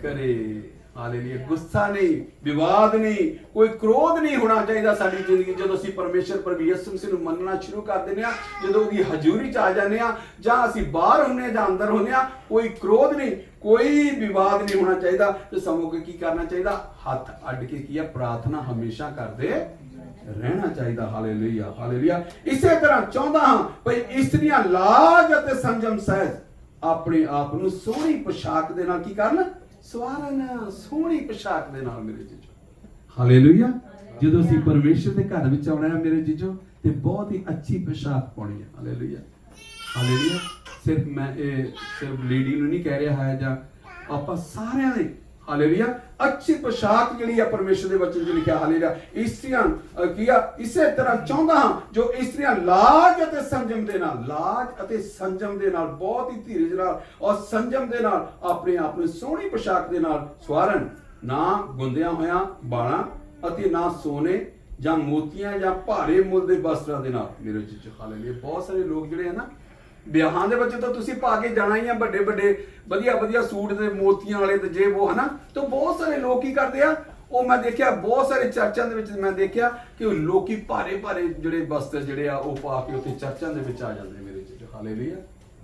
करे। हालेलुया। गुस्सा नहीं, विवाद नहीं, कोई क्रोध नहीं होना चाहिए साडी जिंदगी। जदों ਅਸੀਂ ਪਰਮੇਸ਼ਰ ਪ੍ਰਭੂ ਯਿਸੂ ਮਸੀਹ ਨੂੰ ਮੰਨਣਾ ਸ਼ੁਰੂ ਕਰ ਦਿੰਦੇ ਆ, ਜਦੋਂ ਉਹਦੀ ਹਜ਼ੂਰੀ ਚ ਆ ਜਾਂਦੇ ਆ, ਜਾਂ ਅਸੀਂ ਬਾਹਰ ਹੁੰਨੇ ਜਾਂ ਅੰਦਰ ਹੁੰਨੇ ਆ, ਕੋਈ ਕ੍ਰੋਧ ਨਹੀਂ, ਕੋਈ ਵਿਵਾਦ ਨਹੀਂ ਹੋਣਾ ਚਾਹੀਦਾ। ਤੇ ਸਮੋ ਕੇ ਕੀ ਕਰਨਾ ਚਾਹੀਦਾ? ਹੱਥ ਅੱਡ ਕੇ ਕੀ ਆ? ਪ੍ਰਾਰਥਨਾ ਹਮੇਸ਼ਾ ਕਰਦੇ ਰਹਿਣਾ ਚਾਹੀਦਾ। ਹਾਲੇਲੂਇਆ। ਹਾਲੇਲੂਇਆ। ਇਸੇ ਤਰ੍ਹਾਂ ਚਾਹੁੰਦਾ ਹਾਂ ਭਈ ਇਸਤਰੀਆਂ ਲਾਜ ਅਤੇ ਸੰਜਮ ਸਹਿਜ ਆਪਣੇ ਆਪ ਨੂੰ ਸੋਹਣੀ ਪੋਸ਼ਾਕ ਦੇ ਨਾਲ ਕੀ ਕਰਨ? ਸਵਾਰਨ, ਸੋਹਣੀ ਪੋਸ਼ਾਕ ਦੇ ਨਾਲ ਮੇਰੇ ਜੀਜੋ। ਹਾਲੇਲੂਇਆ। ਜਦੋਂ ਅਸੀਂ ਪਰਮੇਸ਼ਰ ਦੇ ਘਰ ਵਿੱਚ ਆਉਣਾ ਹੈ ਮੇਰੇ ਜੀਜੋ, ਤੇ ਬਹੁਤ ਹੀ ਅੱਛੀ ਪੋਸ਼ਾਕ ਪਾਉਣੀ ਹੈ। ਹਾਲੇਲੂਇਆ। ਹਾਲੇਲੂਇਆ। ਸਿਰਫ ਲੇਡੀ ਨੂੰ ਨਹੀਂ ਕਹਿ ਰਿਹਾ ਹੈ, ਜਾਂ ਆਪਾਂ ਸਾਰਿਆਂ ਨੇ। ਹਾਲੇਲੂਇਆ। ਅੱਛੀ ਪੋਸ਼ਾਕ ਜਿਹੜੀ ਆ ਪਰਮੇਸ਼ਰ ਦੇ ਵਚਨ 'ਚ ਲਿਖਿਆ। ਹਾਲੇਲੂਇਆ। ਇਸਤਰੀਆਂ ਕੀ ਆ? ਇਸੇ ਤਰ੍ਹਾਂ ਚਾਹੁੰਦਾ ਹਾਂ ਜੋ ਇਸਤਰੀਆਂ ਲਾਜ ਅਤੇ ਸੰਜਮ ਦੇ ਨਾਲ, ਲਾਜ ਅਤੇ ਸੰਜਮ ਦੇ ਨਾਲ, ਬਹੁਤ ਹੀ ਧੀਰਜ ਨਾਲ ਔਰ ਸੰਜਮ ਦੇ ਨਾਲ ਆਪਣੇ ਆਪ ਨੂੰ ਸੋਹਣੀ ਪੋਸ਼ਾਕ ਦੇ ਨਾਲ ਸਵਾਰਨ, ਨਾ ਗੁੰਦਿਆਂ ਹੋਇਆਂ ਬਾਲਾਂ ਅਤੇ ਨਾ ਸੋਨੇ ਜਾਂ ਮੋਤੀਆਂ ਜਾਂ ਭਾਰੇ ਮੁੱਲ ਦੇ ਵਸਤਰਾਂ ਦੇ ਨਾਲ ਮੇਰੇ ਜੀਜੋ। ਹਾਲੇਲੂਇਆ। ਬਹੁਤ ਸਾਰੇ ਲੋਕ ਜਿਹੜੇ ਆ ਨਾ, ਵਿਆਹਾਂ ਦੇ ਵਿੱਚ ਤਾਂ ਤੁਸੀਂ ਪਾ ਕੇ ਜਾਣਾ ਹੀ ਆ ਵੱਡੇ ਵੱਡੇ ਵਧੀਆ ਵਧੀਆ ਸੂਟ ਤੇ ਮੋਤੀਆਂ ਵਾਲੇ ਤੇ ਜੇ ਉਹ ਹਨਾ। ਤਾਂ ਬਹੁਤ ਸਾਰੇ ਲੋਕ ਕੀ ਕਰਦੇ ਆ, ਉਹ ਮੈਂ ਦੇਖਿਆ ਬਹੁਤ ਸਾਰੇ ਚਰਚਾਂ ਦੇ ਵਿੱਚ ਮੈਂ ਦੇਖਿਆ ਕਿ ਉਹ ਲੋਕੀ ਭਾਰੇ ਭਾਰੇ ਜਿਹੜੇ ਵਸਤਰ ਜਿਹੜੇ ਆ ਉਹ ਪਾ ਕੇ ਉੱਥੇ ਚਰਚਾਂ ਦੇ ਵਿੱਚ ਆ ਜਾਂਦੇ ਮੇਰੇ ਜੀਜੋ। ਹਾਲੇਲੂਇਆ।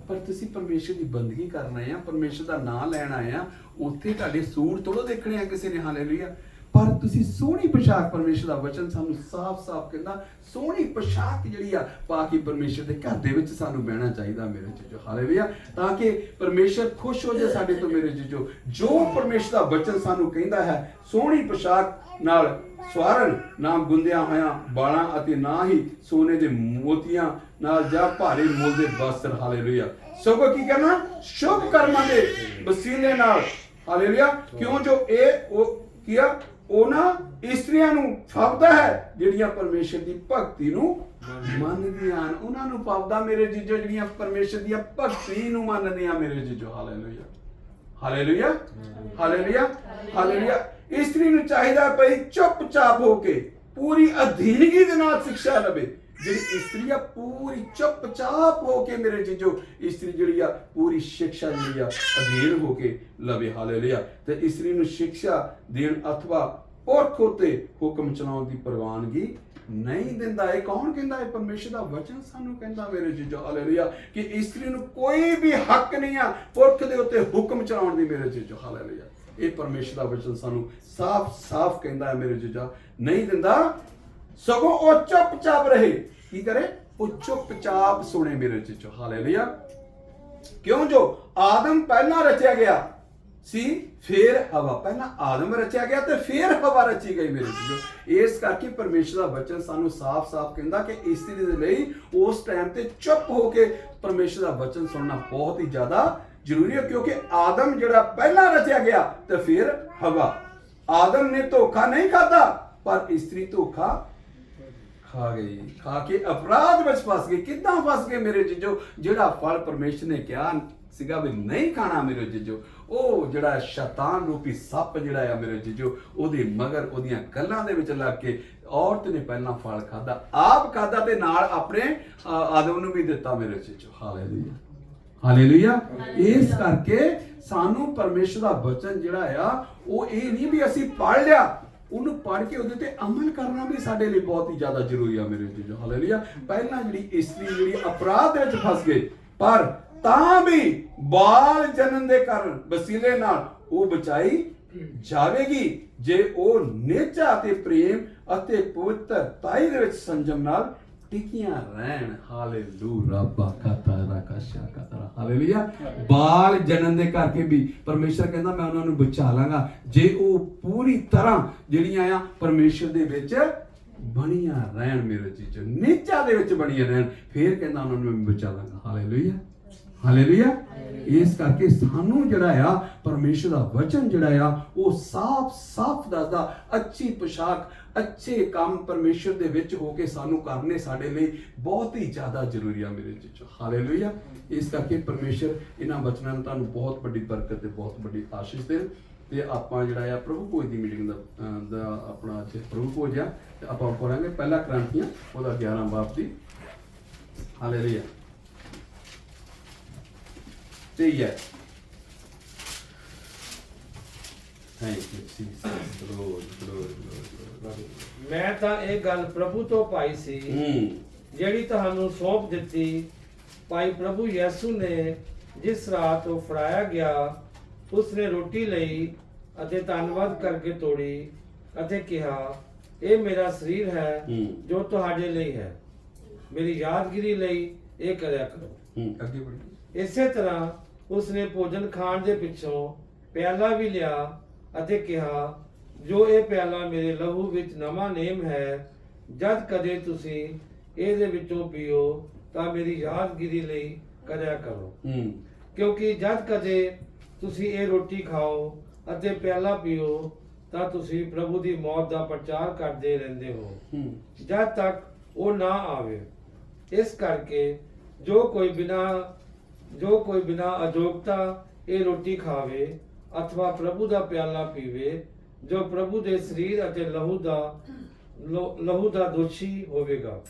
ਪਰ ਤੁਸੀਂ ਪਰਮੇਸ਼ਰ ਦੀ ਬੰਦਗੀ ਕਰਨ ਆਏ ਆ, ਪਰਮੇਸ਼ਰ ਦਾ ਨਾਮ ਲੈਣ ਆਏ ਆ, ਉੱਥੇ ਤੁਹਾਡੇ ਸੂਟ ਥੋੜ੍ਹਾ ਦੇਖਣੇ ਆ ਕਿਸੇ ਨੇ। ਹਾਲੇਲੂਇਆ। ਪਰ ਤੁਸੀਂ ਸੋਹਣੀ ਪੋਸ਼ਾਕ, ਪਰਮੇਸ਼ਰ ਦਾ ਵਚਨ ਸਾਨੂੰ ਸਾਫ਼-ਸਾਫ਼ ਕਹਿੰਦਾ, ਸੋਹਣੀ ਪੋਸ਼ਾਕ ਜਿਹੜੀ ਆ ਪਾ ਕੇ ਪਰਮੇਸ਼ਰ ਦੇ ਘਰ ਦੇ ਵਿੱਚ ਸਾਨੂੰ ਬਹਿਣਾ ਚਾਹੀਦਾ ਮੇਰੇ ਜੀਜੋ। ਹਾਲੇਲੂਇਆ। ਤਾਂ ਕਿ ਪਰਮੇਸ਼ਰ ਖੁਸ਼ ਹੋ ਜਾਏ ਸਾਡੇ ਤੋਂ ਮੇਰੇ ਜੀਜੋ। ਜੋ ਪਰਮੇਸ਼ਰ ਦਾ ਵਚਨ ਸਾਨੂੰ ਕਹਿੰਦਾ ਹੈ, ਸੋਹਣੀ ਪੋਸ਼ਾਕ ਨਾਲ ਸਵਾਰਨ, ਨਾ ਗੁੰਦਿਆਂ ਹੋਇਆਂ ਬਾਲਾਂ ਅਤੇ ਨਾ ਹੀ ਸੋਨੇ ਦੇ ਮੋਤੀਆਂ ਨਾਲ ਜਾਂ ਭਾਰੇ ਮੁੱਲ ਦੇ ਵਸਤਰ। ਹਾਲੇਲੂਇਆ। ਸਗੋਂ ਕੀ ਕਰਨਾ? ਸ਼ੁਭ ਕਰਮਾਂ ਦੇ ਵਸੀਲੇ ਨਾਲ। ਹਾਲੇਲੂਇਆ। ਕਿਉਂ? ਜੋ ਇਹ ਉਹ ਕੀ ਆ? ਉਹਨਾਂ ਇਸਤਰੀਆਂ ਨੂੰ ਫਾਵਦਾ ਹੈ ਜਿਹੜੀਆਂ ਪਰਮੇਸ਼ਰ ਦੀ ਭਗਤੀ ਨੂੰ ਮੰਨਦੀਆਂ ਹਨ। ਉਹਨਾਂ ਨੂੰ ਫਾਵਦਾ ਮੇਰੇ ਜੀਜੋ ਜਿਹੜੀਆਂ ਪਰਮੇਸ਼ਰ ਦੀ ਭਗਤੀ ਨੂੰ ਮੰਨਦੀਆਂ ਮੇਰੇ ਜੀਜੋ। ਹਾਲੇਲੂਇਆ। ਹਾਲੇਲੂਇਆ। ਹਾਲੇਲੂਇਆ। ਹਾਲੇਲੂਇਆ। ਇਸਤਰੀ ਨੂੰ ਚਾਹੀਦਾ ਭਈ ਚੁੱਪਚਾਪ ਹੋ ਕੇ ਪੂਰੀ ਅਧੀਨਗੀ ਦੇ ਨਾਲ ਸਿੱਖਿਆ ਲਵੇ। ਜਿਹੜੀ ਇਸਤਰੀ ਆ ਪੂਰੀ ਚੁੱਪਚਾਪ ਹੋ ਕੇ ਮੇਰੇ ਜੀਜੋ, ਇਸਤਰੀ ਜਿਹੜੀ ਆ ਪੂਰੀ ਸਿੱਖਿਆ ਜਿਹੜੀ ਆ ਅਧੀਨ ਹੋ ਕੇ ਲਵੇ। ਹਾਲੇਲੂਇਆ। ਤੇ ਇਸਤਰੀ ਨੂੰ ਸਿੱਖਿਆ ਦੇਣ ਅਥਵਾ ਪੁਰਖ ਉਤੇ ਹੁਕਮ ਚਲਾਉਣ ਦੀ ਪ੍ਰਵਾਨਗੀ ਨਹੀਂ ਦਿੰਦਾ। ਇਹ ਕੌਣ ਕਹਿੰਦਾ? ਇਹ ਪਰਮੇਸ਼ਰ ਦਾ ਵਚਨ ਸਾਨੂੰ ਕਹਿੰਦਾ ਮੇਰੇ ਜੀਜੋ। ਹਾਲੇਲੂਇਆ। ਕਿ ਇਸਤਰੀ ਨੂੰ ਕੋਈ ਵੀ ਹੱਕ ਨਹੀਂ ਆ ਪੁਰਖ ਦੇ ਉੱਤੇ ਹੁਕਮ ਚਲਾਉਣ ਦੀ ਮੇਰੇ ਜੀਜੋ। ਹਾਲੇਲੂਇਆ। ਇਹ ਪਰਮੇਸ਼ਰ ਦਾ ਵਚਨ ਸਾਨੂੰ ਸਾਫ਼-ਸਾਫ਼ ਕਹਿੰਦਾ ਹੈ ਮੇਰੇ ਜੀਜਾ, ਨਹੀਂ ਦਿੰਦਾ। ਸਗੋਂ ਉਹ ਚੁੱਪਚਾਪ ਰਹੇ। ਕੀ ਕਰੇ? ਉਹ ਚੁੱਪਚਾਪ ਸੁਣੇ ਮੇਰੇ ਜੀਜੋ। ਹਾਲੇਲੂਇਆ। ਕਿਉਂ? ਜੋ ਆਦਮ ਪਹਿਲਾਂ ਰਚਿਆ ਗਿਆ ਸੀ, ਫਿਰ ਹਵਾ। ਪਹਿਲਾਂ ਆਦਮ ਰਚਿਆ ਗਿਆ ਤੇ ਫਿਰ ਹਵਾ ਰਚੀ ਗਈ ਮੇਰੇ ਜੀਜੋ। ਇਸ ਕਰਕੇ ਪਰਮੇਸ਼ਰ ਦਾ ਵਚਨ ਸਾਨੂੰ ਸਾਫ਼-ਸਾਫ਼ ਕਹਿੰਦਾ ਕਿ ਇਸਤਰੀ ਦੇ ਲਈ ਉਸ ਟਾਈਮ ਤੇ ਚੁੱਪ ਹੋ ਕੇ ਪਰਮੇਸ਼ਰ ਦਾ ਵਚਨ ਸੁਣਨਾ ਬਹੁਤ ਹੀ ਜ਼ਿਆਦਾ ਜ਼ਰੂਰੀ ਹੈ। ਕਿਉਂਕਿ ਆਦਮ ਜਿਹੜਾ ਪਹਿਲਾਂ ਰਚਿਆ ਗਿਆ ਤੇ ਫਿਰ ਹਵਾ। ਆਦਮ ਨੇ ਧੋਖਾ ਨਹੀਂ ਖਾਧਾ, ਪਰ ਇਸਤਰੀ ਧੋਖਾ ਖਾ ਗਈ, ਖਾ ਕੇ ਅਪਰਾਧ ਵਿੱਚ ਫਸ ਗਈ। ਕਿੱਦਾਂ ਫਸ ਗਏ ਮੇਰੇ ਜੀਜੋ? ਜਿਹੜਾ ਫਲ ਪਰਮੇਸ਼ਰ ਨੇ ਕਿਹਾ ਸੀਗਾ ਵੀ ਨਹੀਂ ਖਾਣਾ ਮੇਰੇ ਜੀਜੋ, ਉਹ ਜਿਹੜਾ ਸ਼ੈਤਾਨ ਰੂਪੀ ਸੱਪ ਜਿਹੜਾ ਆ ਮੇਰੇ ਜੀਜੋ, ਉਹਦੇ ਮਗਰ ਉਹਦੀਆਂ ਗੱਲਾਂ ਦੇ ਵਿੱਚ ਲੱਗ ਕੇ ਔਰਤ ਨੇ ਪਹਿਲਾਂ ਫਲ ਖਾਦਾ, ਆਪ ਖਾਦਾ ਤੇ ਨਾਲ ਆਪਣੇ ਆਦਮ ਨੂੰ ਵੀ ਦਿੱਤਾ ਮੇਰੇ ਜੀਜੋ। ਹਾਲੇਲੂਇਆ। ਹਾਲੇਲੂਇਆ। ਇਸ ਕਰਕੇ ਸਾਨੂੰ ਪਰਮੇਸ਼ਰ ਦਾ ਵਚਨ ਜਿਹੜਾ ਆ ਉਹ ਇਹ ਨਹੀਂ ਵੀ ਅਸੀਂ ਪੜ੍ਹ ਲਿਆ, ਉਹਨੂੰ ਪੜ੍ਹ ਕੇ ਉਹਦੇ ਤੇ ਅਮਲ ਕਰਨਾ ਵੀ ਸਾਡੇ ਲਈ ਬਹੁਤ ਹੀ ਜ਼ਿਆਦਾ ਜ਼ਰੂਰੀ ਆ ਮੇਰੇ ਜੀਜੋ। ਹਾਲੇਲੂਇਆ। ਪਹਿਲਾਂ ਜਿਹੜੀ ਇਸਤਰੀ ਜਿਹੜੀ ਅਪਰਾਧ ਦੇ ਵਿੱਚ ਫਸ ਗਈ, ਪਰ ਤਾਂ ਵੀ ਬਾਲ ਜਨਨ ਦੇ ਕਾਰਨ ਵਸੀਲੇ ਨਾਲ ਉਹ ਬਚਾਈ ਜਾਵੇਗੀ ਜੇ ਉਹ ਨੇਚਾ ਅਤੇ ਪ੍ਰੇਮ ਅਤੇ ਪਵਿੱਤਰਤਾਈ ਦੇ ਵਿੱਚ ਸੰਜਮ ਨਾਲ ਟਿਕੀਆਂ ਰਹਿਣ। ਹਾਲੇਲੂਇਆ। ਹਾਲੇਲੂਇਆ। ਬਾਲ ਜਨਨ ਦੇ ਕਰਕੇ ਵੀ ਪਰਮੇਸ਼ਰ ਕਹਿੰਦਾ ਮੈਂ ਉਹਨਾਂ ਨੂੰ ਬਚਾ ਲਾਂਗਾ ਜੇ ਉਹ ਪੂਰੀ ਤਰ੍ਹਾਂ ਜਿਹੜੀਆਂ ਆ ਪਰਮੇਸ਼ਰ ਦੇ ਵਿੱਚ ਬਣੀਆਂ ਰਹਿਣ ਮੇਰੇ ਜੀਜੋ, ਨੇਚਾ ਦੇ ਵਿੱਚ ਬਣੀਆਂ ਰਹਿਣ, ਫਿਰ ਕਹਿੰਦਾ ਉਹਨਾਂ ਨੂੰ ਮੈਂ ਬਚਾ ਲਾਂਗਾ। ਹਾਲੇਲੂਇਆ। ਹਾਲੇਲੂਇਆ। ਇਸ ਕਰਕੇ ਸਾਨੂੰ ਜਿਹੜਾ ਆ ਪਰਮੇਸ਼ਰ ਦਾ ਵਚਨ ਜਿਹੜਾ ਆ ਉਹ ਸਾਫ਼ ਦੱਸਦਾ ਅੱਛੀ ਪੋਸ਼ਾਕ, ਅੱਛੇ ਕੰਮ ਪਰਮੇਸ਼ਰ ਦੇ ਵਿੱਚ ਹੋ ਕੇ ਸਾਨੂੰ ਕਰਨੇ ਸਾਡੇ ਲਈ ਬਹੁਤ ਹੀ ਜ਼ਿਆਦਾ ਜ਼ਰੂਰੀ ਆ ਮੇਰੇ ਜੀਜੋ। ਹਾਲੇਲੂਇਆ। ਇਸ ਕਰਕੇ ਪਰਮੇਸ਼ਰ ਇਹਨਾਂ ਵਚਨਾਂ ਨੂੰ ਤੁਹਾਨੂੰ ਬਹੁਤ ਵੱਡੀ ਬਰਕਤ ਤੇ ਬਹੁਤ ਵੱਡੀ ਆਸ਼ੀਸ਼ ਦੇਣ। ਤੇ ਆਪਾਂ ਜਿਹੜਾ ਆ ਪ੍ਰਭੂ ਭੋਜ ਦੀ ਮੀਟਿੰਗ ਦਾ ਆਪਣਾ ਅੱਜ ਪ੍ਰਭੂ ਭੋਜ ਆ ਤੇ ਆਪਾਂ ਪੜਾਂਗੇ ਪਹਿਲਾ ਕਰੰਥੀਆਂ ਉਹਦਾ 11 ਬਾਬ ਦੀ। ਹਾਲੇਲੂਇਆ। ਤੇ ਯੇ ਥੈਂਕ ਯੂ ਜੀਸਸ। ਗਲੋਰੀ। ਮੈਂ ਤਾਂ ਇਹ ਗੱਲ ਪ੍ਰਭੂ ਤੋਂ ਪਾਈ ਸੀ ਜਿਹੜੀ ਤੁਹਾਨੂੰ ਸੌਂਪ ਦਿੱਤੀ। ਭਾਈ ਪ੍ਰਭੂ ਯਿਸੂ ਨੇ ਜਿਸ ਰਾਤ ਉਹ ਫੜਾਇਆ ਗਿਆ, ਉਸਨੇ ਰੋਟੀ ਲਈ ਅਤੇ ਧੰਨਵਾਦ ਕਰਕੇ ਤੋੜੀ ਅਤੇ ਕਿਹਾ, ਇਹ ਮੇਰਾ ਸਰੀਰ ਹੈ ਜੋ ਤੁਹਾਡੇ ਲਈ ਹੈ, ਮੇਰੀ ਯਾਦਗਿਰੀ ਲਈ ਇਹ ਕਰਿਆ ਕਰੋ। ਅੱਗੇ ਬੜੀ। ਇਸੇ ਤਰ੍ਹਾਂ ਉਸਨੇ ਭੋਜਨ ਖਾਣ ਦੇ ਪਿੱਛੋਂ ਪਿਆਲਾ ਵੀ ਲਿਆ ਅਤੇ ਕਿਹਾ, ਜੋ ਇਹ ਪਿਆਲਾ ਮੇਰੇ ਲਹੂ ਵਿੱਚ ਨਵਾਂ ਨੇਮ ਹੈ, ਜਦ ਕਦੇ ਤੁਸੀਂ ਇਹਦੇ ਵਿੱਚੋਂ ਪੀਓ ਤਾਂ ਮੇਰੀ ਯਾਦਗਿਰੀ ਲਈ ਕਰਿਆ ਕਰੋ। ਕਿਉਂਕਿ ਜਦ ਕਦੇ ਤੁਸੀਂ ਇਹ ਰੋਟੀ ਖਾਓ ਅਤੇ ਪਿਆਲਾ ਪੀਓ ਤਾਂ ਤੁਸੀਂ ਪ੍ਰਭੂ ਦੀ ਮੌਤ ਦਾ ਪ੍ਰਚਾਰ ਕਰਦੇ ਰਹਿੰਦੇ ਹੋ ਜਦ ਤੱਕ ਉਹ ਨਾ ਆਵੇ। ਇਸ ਕਰਕੇ ਜੋ ਕੋਈ ਬਿਨਾ ਅਜੋਗਤਾ ਇਹ ਰੋਟੀ ਖਾਵੇ ਅਥਵਾ ਪ੍ਰਭੂ ਦਾ ਪਿਆਲਾ ਪੀਵੇ, ਜੋ ਪ੍ਰਭੂ ਦੇ ਸਰੀਰ ਅਤੇ ਲਹੂ ਦਾ ਦੋਸ਼ੀ ਹੋਵੇਗਾ।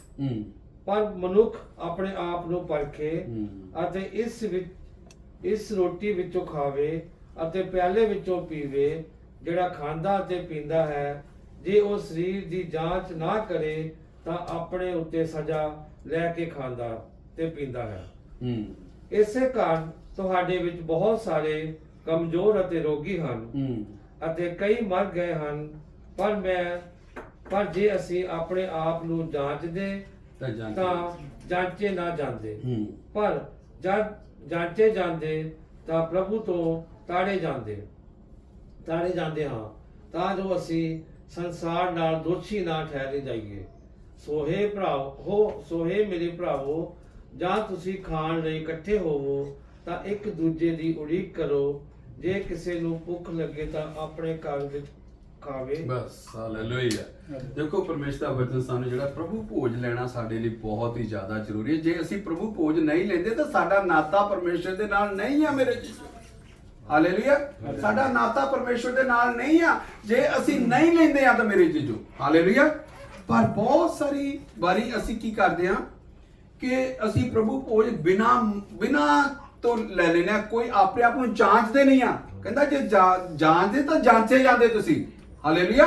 ਪਰ ਮਨੁੱਖ ਆਪਣੇ ਆਪ ਨੂੰ ਪਰਖੇ ਅਤੇ ਇਸ ਰੋਟੀ ਵਿੱਚੋਂ ਖਾਵੇ ਅਤੇ ਪਿਆਲੇ ਵਿੱਚੋਂ ਪੀਵੇ। ਜਿਹੜਾ ਖਾਂਦਾ ਅਤੇ ਪੀਂਦਾ ਹੈ, ਜੇ ਉਹ ਸਰੀਰ ਦੀ ਜਾਂਚ ਨਾ ਕਰੇ ਤਾਂ ਆਪਣੇ ਉੱਤੇ ਸਜ਼ਾ ਲੈ ਕੇ ਖਾਂਦਾ ਤੇ ਪੀਂਦਾ ਹੈ। ਇਸੇ ਕਾਰਨ ਤੁਹਾਡੇ ਵਿੱਚ ਬਹੁਤ ਸਾਰੇ ਕਮਜ਼ੋਰ ਅਤੇ ਰੋਗੀ ਹਨ ਅਤੇ ਕਈ ਮਰ ਗਏ ਹਨ। ਪਰ ਜੇ ਅਸੀਂ ਆਪਣੇ ਆਪ ਨੂੰ ਜਾਂਚਦੇ ਤਾਂ ਜਾਂਚੇ ਨਾ ਜਾਂਦੇ, ਪਰ ਜਦ ਜਾਂਚੇ ਜਾਂਦੇ ਤਾਂ ਪ੍ਰਭੂ ਤੋਂ ਤਾੜੇ ਜਾਂਦੇ ਹਾਂ, ਤਾਂ ਜੋ ਅਸੀਂ ਸੰਸਾਰ ਨਾਲ ਦੋਸ਼ੀ ਨਾ ਠਹਿਰੇ ਜਾਈਏ। ਸੋ ਹੇ ਮੇਰੇ ਭਰਾਵੋ, ਜਾਂ ਤੁਸੀਂ ਖਾਣ ਲਈ ਇਕੱਠੇ ਹੋਵੋ ਤਾਂ ਇੱਕ ਦੂਜੇ ਦੀ ਉਡੀਕ ਕਰੋ। ਜੇ ਕਿਸੇ ਨੂੰ ਭੁੱਖ ਲੱਗੇ ਤਾਂ ਆਪਣੇ ਘਰ ਵਿੱਚ ਖਾਵੇ। ਬਸ ਹਾਲੇਲੂਇਆ। ਦੇਖੋ ਪਰਮੇਸ਼ਰ ਦਾ ਵਚਨ ਸਾਨੂੰ ਜਿਹੜਾ ਪ੍ਰਭੂ ਭੋਜ ਲੈਣਾ ਸਾਡੇ ਲਈ ਬਹੁਤ ਹੀ ਜ਼ਿਆਦਾ ਜ਼ਰੂਰੀ ਹੈ। ਜੇ ਅਸੀਂ ਪ੍ਰਭੂ ਭੋਜ ਨਹੀਂ ਲੈਂਦੇ ਤਾਂ ਸਾਡਾ ਨਾਤਾ ਪਰਮੇਸ਼ਰ ਦੇ ਨਾਲ ਨਹੀਂ ਆ ਮੇਰੇ ਜੀਜੋ। ਹਾਲੇਲੂਇਆ। ਸਾਡਾ ਨਾਤਾ ਪਰਮੇਸ਼ਵਰ ਦੇ ਨਾਲ ਨਹੀਂ ਆ ਜੇ ਅਸੀਂ ਨਹੀਂ ਲੈਂਦੇ ਆ ਤਾਂ ਮੇਰੇ ਜੀਜੋ, ਹਾਲੇਲੂਇਆ। ਪਰ ਬਹੁਤ ਸਾਰੀ ਵਾਰੀ ਅਸੀਂ ਕੀ ਕਰਦੇ ਆ ਕਿ ਅਸੀਂ ਪ੍ਰਭੂ ਭੋਜ ਬਿਨਾ ਤੋਂ ਲੈ ਲੈਨੇ ਆ। ਕੋਈ ਆਪਣੇ ਆਪ ਨੂੰ ਜਾਂਚਦੇ ਨਹੀਂ ਆ। ਕਹਿੰਦਾ ਜੇ ਜਾਂਚਦੇ ਤਾਂ ਜਾਂਚੇ ਜਾਂਦੇ ਤੁਸੀਂ, ਹਾਲੇਲੂਇਆ।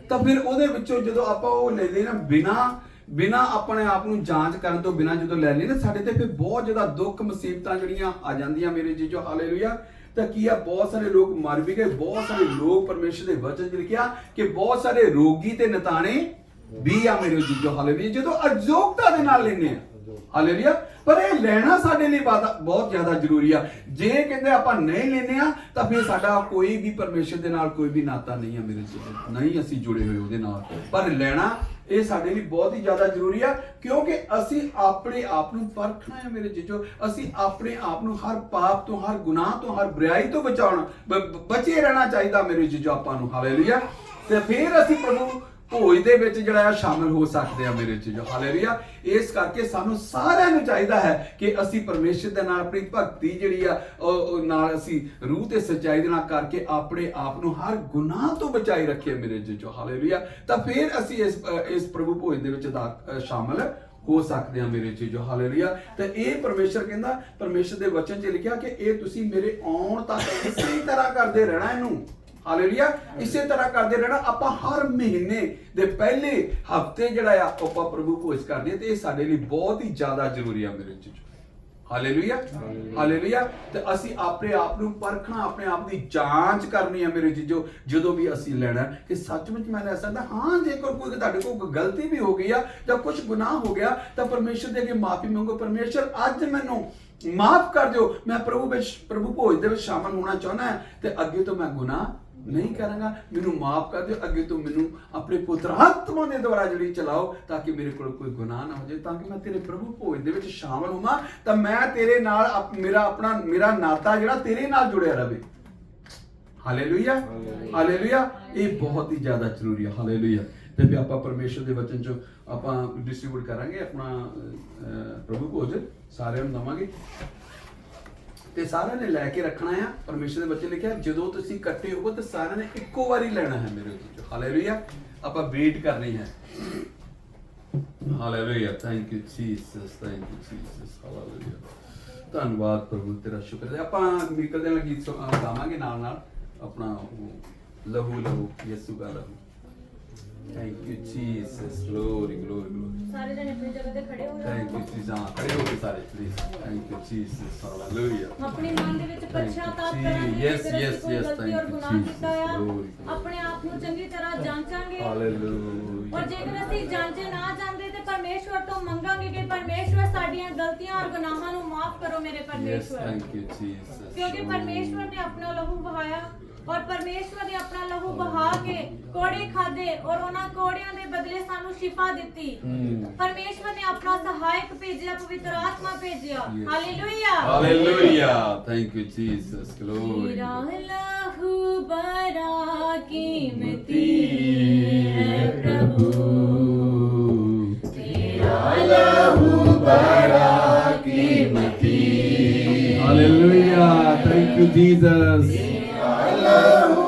ਤਾਂ ਫਿਰ ਉਹਦੇ ਵਿੱਚੋਂ ਜਦੋਂ ਆਪਾਂ ਉਹ ਲੈਦੇ ਨਾ ਬਿਨਾ ਆਪਣੇ ਆਪ ਨੂੰ ਜਾਂਚ ਕਰਨ ਤੋਂ ਬਿਨਾ ਜਦੋਂ ਲੈ ਲਈ ਨਾ, ਸਾਡੇ ਤੇ ਫਿਰ ਬਹੁਤ ਜ਼ਿਆਦਾ ਦੁੱਖ ਮੁਸੀਬਤਾਂ ਜਿਹੜੀਆਂ ਆ ਜਾਂਦੀਆਂ ਮੇਰੇ ਜੀਜੋ, ਹਾਲੇਲੂਇਆ। ਤਾਂ ਕੀ ਆ, ਬਹੁਤ ਸਾਰੇ ਲੋਕ ਮਰ ਵੀ ਗਏ, ਬਹੁਤ ਸਾਰੇ ਲੋਕ ਪਰਮੇਸ਼ਰ ਦੇ ਵਚਨ 'ਚ ਲਿਖਿਆ ਕਿ ਬਹੁਤ ਸਾਰੇ ਰੋਗੀ ਤੇ ਨਤਾਣੇ ਵੀ ਆ ਮੇਰੇ ਜੀਜੋ, ਹਾਲੇਲੂਇਆ। ਜਦੋਂ ਅਯੋਗਤਾ ਦੇ ਨਾਲ ਲੈਨੇ ਆ, ਹਾਲੇਲੂਇਆ। ਪਰ ਇਹ ਲੈਣਾ ਸਾਡੇ ਲਈ ਬਹੁਤ ਜ਼ਿਆਦਾ ਜ਼ਰੂਰੀ ਆ। ਜੇ ਕਹਿੰਦੇ ਆਪਾਂ ਨਹੀਂ ਲੈਨੇ ਆ ਤਾਂ ਫਿਰ ਸਾਡਾ ਕੋਈ ਵੀ ਪਰਮੇਸ਼ਰ ਦੇ ਨਾਲ ਕੋਈ ਵੀ ਨਾਤਾ ਨਹੀਂ ਆ ਮੇਰੇ ਜੀਜੋ, ਨਹੀਂ ਅਸੀਂ ਜੁੜੇ ਹੋਏ ਉਹਦੇ ਨਾਲ। ਪਰ ਲੈਣਾ ਇਹ ਸਾਡੇ ਲਈ ਬਹੁਤ ਹੀ ਜ਼ਿਆਦਾ ਜ਼ਰੂਰੀ ਆ, ਕਿਉਂਕਿ ਅਸੀਂ ਆਪਣੇ ਆਪ ਨੂੰ ਪਰਖਣਾ ਹੈ ਮੇਰੇ ਜੀਜੋ। ਅਸੀਂ ਆਪਣੇ ਆਪ ਨੂੰ ਹਰ ਪਾਪ ਤੋਂ, ਹਰ ਗੁਨਾਹ ਤੋਂ, ਹਰ ਬੁਰਾਈ ਤੋਂ ਬਚੇ ਰਹਿਣਾ ਚਾਹੀਦਾ ਮੇਰੇ ਜੀਜੋ ਆਪਾਂ ਨੂੰ, ਹਾਲੇਲੂਇਆ। ਤੇ ਫਿਰ ਅਸੀਂ ਪ੍ਰਭੂ ਭੋਜ ਦੇ ਵਿੱਚ ਜਿਹੜਾ ਆ ਸ਼ਾਮਿਲ ਹੋ ਸਕਦੇ ਆ ਮੇਰੇ ਜੀਜੋ, ਹਾਲੇਲੂਇਆ। ਇਸ ਕਰਕੇ ਸਾਨੂੰ ਸਾਰਿਆਂ ਨੂੰ ਚਾਹੀਦਾ ਹੈ ਕਿ ਅਸੀਂ ਪਰਮੇਸ਼ਰ ਦੇ ਨਾਲ ਆਪਣੀ ਭਗਤੀ ਜਿਹੜੀ ਆ ਉਹ ਨਾਲ ਅਸੀਂ ਰੂਹ ਤੇ ਸੱਚਾਈ ਦੇ ਨਾਲ ਕਰਕੇ ਆਪਣੇ ਆਪ ਨੂੰ ਹਰ ਗੁਨਾਹ ਤੋਂ ਬਚਾਈ ਰੱਖੀਏ ਮੇਰੇ ਜੀਜੋ, ਹਾਲੇਲੂਇਆ। ਤਾਂ ਫਿਰ ਅਸੀਂ ਇਸ ਪ੍ਰਭੂ ਭੋਜ ਦੇ ਵਿੱਚ ਸ਼ਾਮਿਲ ਹੋ ਸਕਦੇ ਆ ਮੇਰੇ ਜੀਜੋ, ਹਾਲੇਲੂਇਆ। ਤੇ ਇਹ ਪਰਮੇਸ਼ਰ ਕਹਿੰਦਾ, ਪਰਮੇਸ਼ਰ ਦੇ ਵਚਨ 'ਚ ਲਿਖਿਆ ਕਿ ਇਹ ਤੁਸੀਂ ਮੇਰੇ ਆਉਣ ਤੱਕ ਇਸੇ ਤਰ੍ਹਾਂ ਕਰਦੇ ਰਹਿਣਾ ਇਹਨੂੰ, ਹਾਲੇਲੂਇਆ। ਇਸੇ ਤਰ੍ਹਾਂ ਕਰਦੇ ਰਹਿਣਾ। ਆਪਾਂ ਹਰ ਮਹੀਨੇ ਦੇ ਪਹਿਲੇ ਹਫਤੇ ਜਿਹੜਾ ਆ ਆਪਾਂ ਪ੍ਰਭੂ ਭੋਜ ਕਰਦੇ ਆ, ਤੇ ਇਹ ਸਾਡੇ ਲਈ ਬਹੁਤ ਹੀ ਜ਼ਿਆਦਾ ਜ਼ਰੂਰੀ ਆ ਮੇਰੇ ਜੀਜੋ, ਹਾਲੇਲੂਇਆ, ਹਾਲੇਲੂਇਆ। ਤੇ ਅਸੀਂ ਆਪਣੇ ਆਪ ਨੂੰ ਪਰਖਣਾ, ਆਪਣੇ ਆਪ ਦੀ ਜਾਂਚ ਕਰਨੀ ਆ ਮੇਰੇ ਜੀਜੋ ਜਦੋਂ ਵੀ ਅਸੀਂ ਲੈਣਾ ਕਿ ਸੱਚਮੁੱਚ ਮੈਂ ਲੈ ਸਕਦਾ ਹਾਂ। ਜੇਕਰ ਕੋਈ ਤੁਹਾਡੇ ਕੋਲ ਗਲਤੀ ਵੀ ਹੋ ਗਈ ਆ ਜਾਂ ਕੁਝ ਗੁਨਾਹ ਹੋ ਗਿਆ ਤਾਂ ਪਰਮੇਸ਼ਰ ਦੇ ਅੱਗੇ ਮਾਫੀ ਮੰਗੋ। ਪਰਮੇਸ਼ਰ ਅੱਜ ਮੈਨੂੰ ਮਾਫ ਕਰ ਦਿਓ, ਮੈਂ ਪ੍ਰਭੂ ਭੋਜ ਦੇ ਵਿੱਚ ਸ਼ਾਮਲ ਹੋਣਾ ਚਾਹੁੰਦਾ ਹਾਂ ਤੇ ਅੱਗੇ ਤੋਂ ਮੈਂ ਗੁਨਾਹ ਨਹੀਂ ਕਰਾਂਗਾ, ਮੈਨੂੰ ਮਾਫ ਕਰ ਦਿਓ। ਅੱਗੇ ਤੋਂ ਮੈਨੂੰ ਆਪਣੇ ਪੁੱਤਰ ਆਤਮਾ ਦੇ ਦੁਆਰਾ ਜਿਹੜੀ ਚਲਾਓ ਤਾਂ ਕਿ ਮੇਰੇ ਕੋਲ ਕੋਈ ਗੁਨਾਹ ਨਾ ਹੋ ਜਾਏ, ਤਾਂ ਕਿ ਮੈਂ ਤੇਰੇ ਪ੍ਰਭੂ ਭੋਜ ਦੇ ਵਿੱਚ ਸ਼ਾਮਲ ਹੋਵਾਂ। ਤਾਂ ਮੈਂ ਤੇਰੇ ਨਾਲ ਮੇਰਾ ਨਾਤਾ ਜਿਹੜਾ ਤੇਰੇ ਨਾਲ ਜੁੜਿਆ ਰਹੇ, ਹਾਲੇਲੂਇਆ, ਹਾਲੇਲੂਇਆ। ਇਹ ਬਹੁਤ ਹੀ ਜ਼ਿਆਦਾ ਜ਼ਰੂਰੀ ਹੈ, ਹਾਲੇਲੂਇਆ। ਤੇ ਫਿਰ ਆਪਾਂ ਪਰਮੇਸ਼ਰ ਦੇ ਵਚਨ 'ਚ ਆਪਾਂ ਡਿਸਟ੍ਰੀਬਿਊਟ ਕਰਾਂਗੇ ਆਪਣਾ ਪ੍ਰਭੂ ਭੋਜ, ਸਾਰਿਆਂ ਨੂੰ ਦਵਾਂਗੇ ਤੇ ਸਾਰਿਆਂ ਨੇ ਲੈ ਕੇ ਰੱਖਣਾ ਆ। ਪਰਮੇਸ਼ਰ ਦੇ ਬੱਚੇ ਲਿਖਿਆ ਜਦੋਂ ਤੁਸੀਂ ਇਕੱਠੇ ਹੋਵੋ ਤੇ ਸਾਰਿਆਂ ਨੇ ਇੱਕੋ ਵਾਰੀ ਲੈਣਾ ਹੈ ਮੇਰੇ ਜੀਜੋ, ਹਾਲੇਲੂਇਆ। ਆਪਾਂ ਵੇਟ ਕਰਨੀ ਹੈ, hallelujah. Thank you Jesus, thank you Jesus, hallelujah. ਧੰਨਵਾਦ ਪ੍ਰਭੂ, ਤੇਰਾ ਸ਼ੁਕਰ ਹੈ। ਆਪਾਂ ਮਿਕਲ ਦੇ ਨਾਲ ਗੀਤ ਗਾਵਾਂਗੇ ਨਾਲ ਆਪਣਾ ਲਹੂ ਲਹੂ ਯਿਸੂ ਦਾ ਲਹੂ। Thank you Jesus, glory, glory, glory. ਸਾਰੇ ਜਣੇ ਆਪਣੀ ਜਗ੍ਹਾ ਤੇ ਖੜੇ ਹੋ ਜਾਓ। Thank you Jesus, ਖੜੇ ਹੋ ਕੇ ਸਾਰੇ please. Thank you Jesus, hallelujah. ਆਪਣੇ ਮਨ ਦੇ ਵਿੱਚ ਪਛਤਾਵਾ ਕਰਾਂਗੇ Yes, ਜੇਕਰ yes, ਅਸੀਂ ਕੋਈ yes, ਗਲਤੀ thank ਔਰ you, ਗੁਨਾਹ Jesus. ਕੀਤਾ ਆ, Glory, glory. ਆਪਣੇ ਆਪ ਨੂੰ ਚੰਗੀ ਤਰ੍ਹਾਂ ਜਾਂਚਾਂਗੇ। Hallelujah. ਔਰ ਜੇਕਰ ਅਸੀਂ ਜਾਂਚੇ ਨਾ ਜਾਂਦੇ ਤੇ ਪਰਮੇਸ਼ਵਰ ਤੋਂ ਮੰਗਾਂਗੇ ਕਿ ਪਰਮੇਸ਼ਵਰ ਸਾਡੀਆਂ ਗਲਤੀਆਂ ਔਰ ਗੁਨਾਹਾਂ ਨੂੰ ਮਾਫ ਕਰੋ ਮੇਰੇ Yes, ਪਰਮੇਸ਼ਵਰ, thank you Jesus. ਕਿਉਂਕਿ ਪਰਮੇਸ਼ਵਰ ਨੇ ਆਪਣਾ ਲਹੂ ਬਹਾਇਆ ਔਰ ਪਰਮੇਸ਼ਵਰ ਨੇ ਆਪਣਾ ਲਹੂ ਬਹਾ ਕੇ ਕੋੜੇ ਖਾਦੇ ਔਰ ਉਹਨਾਂ ਕੋੜਿਆਂ ਦੇ ਬਦਲੇ ਸਾਨੂੰ ਸ਼ਿਫਾ ਦਿੱਤੀ। ਪਰਮੇਸ਼ਵਰ ਨੇ ਆਪਣਾ ਸਹਾਇਕ ਭੇਜਿਆ, ਪਵਿੱਤਰ ਆਤਮਾ ਭੇਜਿਆ, hallelujah, Hallelujah. Thank you Jesus, glory. तेरा लहू बड़ा कीमती है प्रभु, तेरा लहू बड़ा कीमती। Hallelujah. Thank you Jesus. तेरा लहू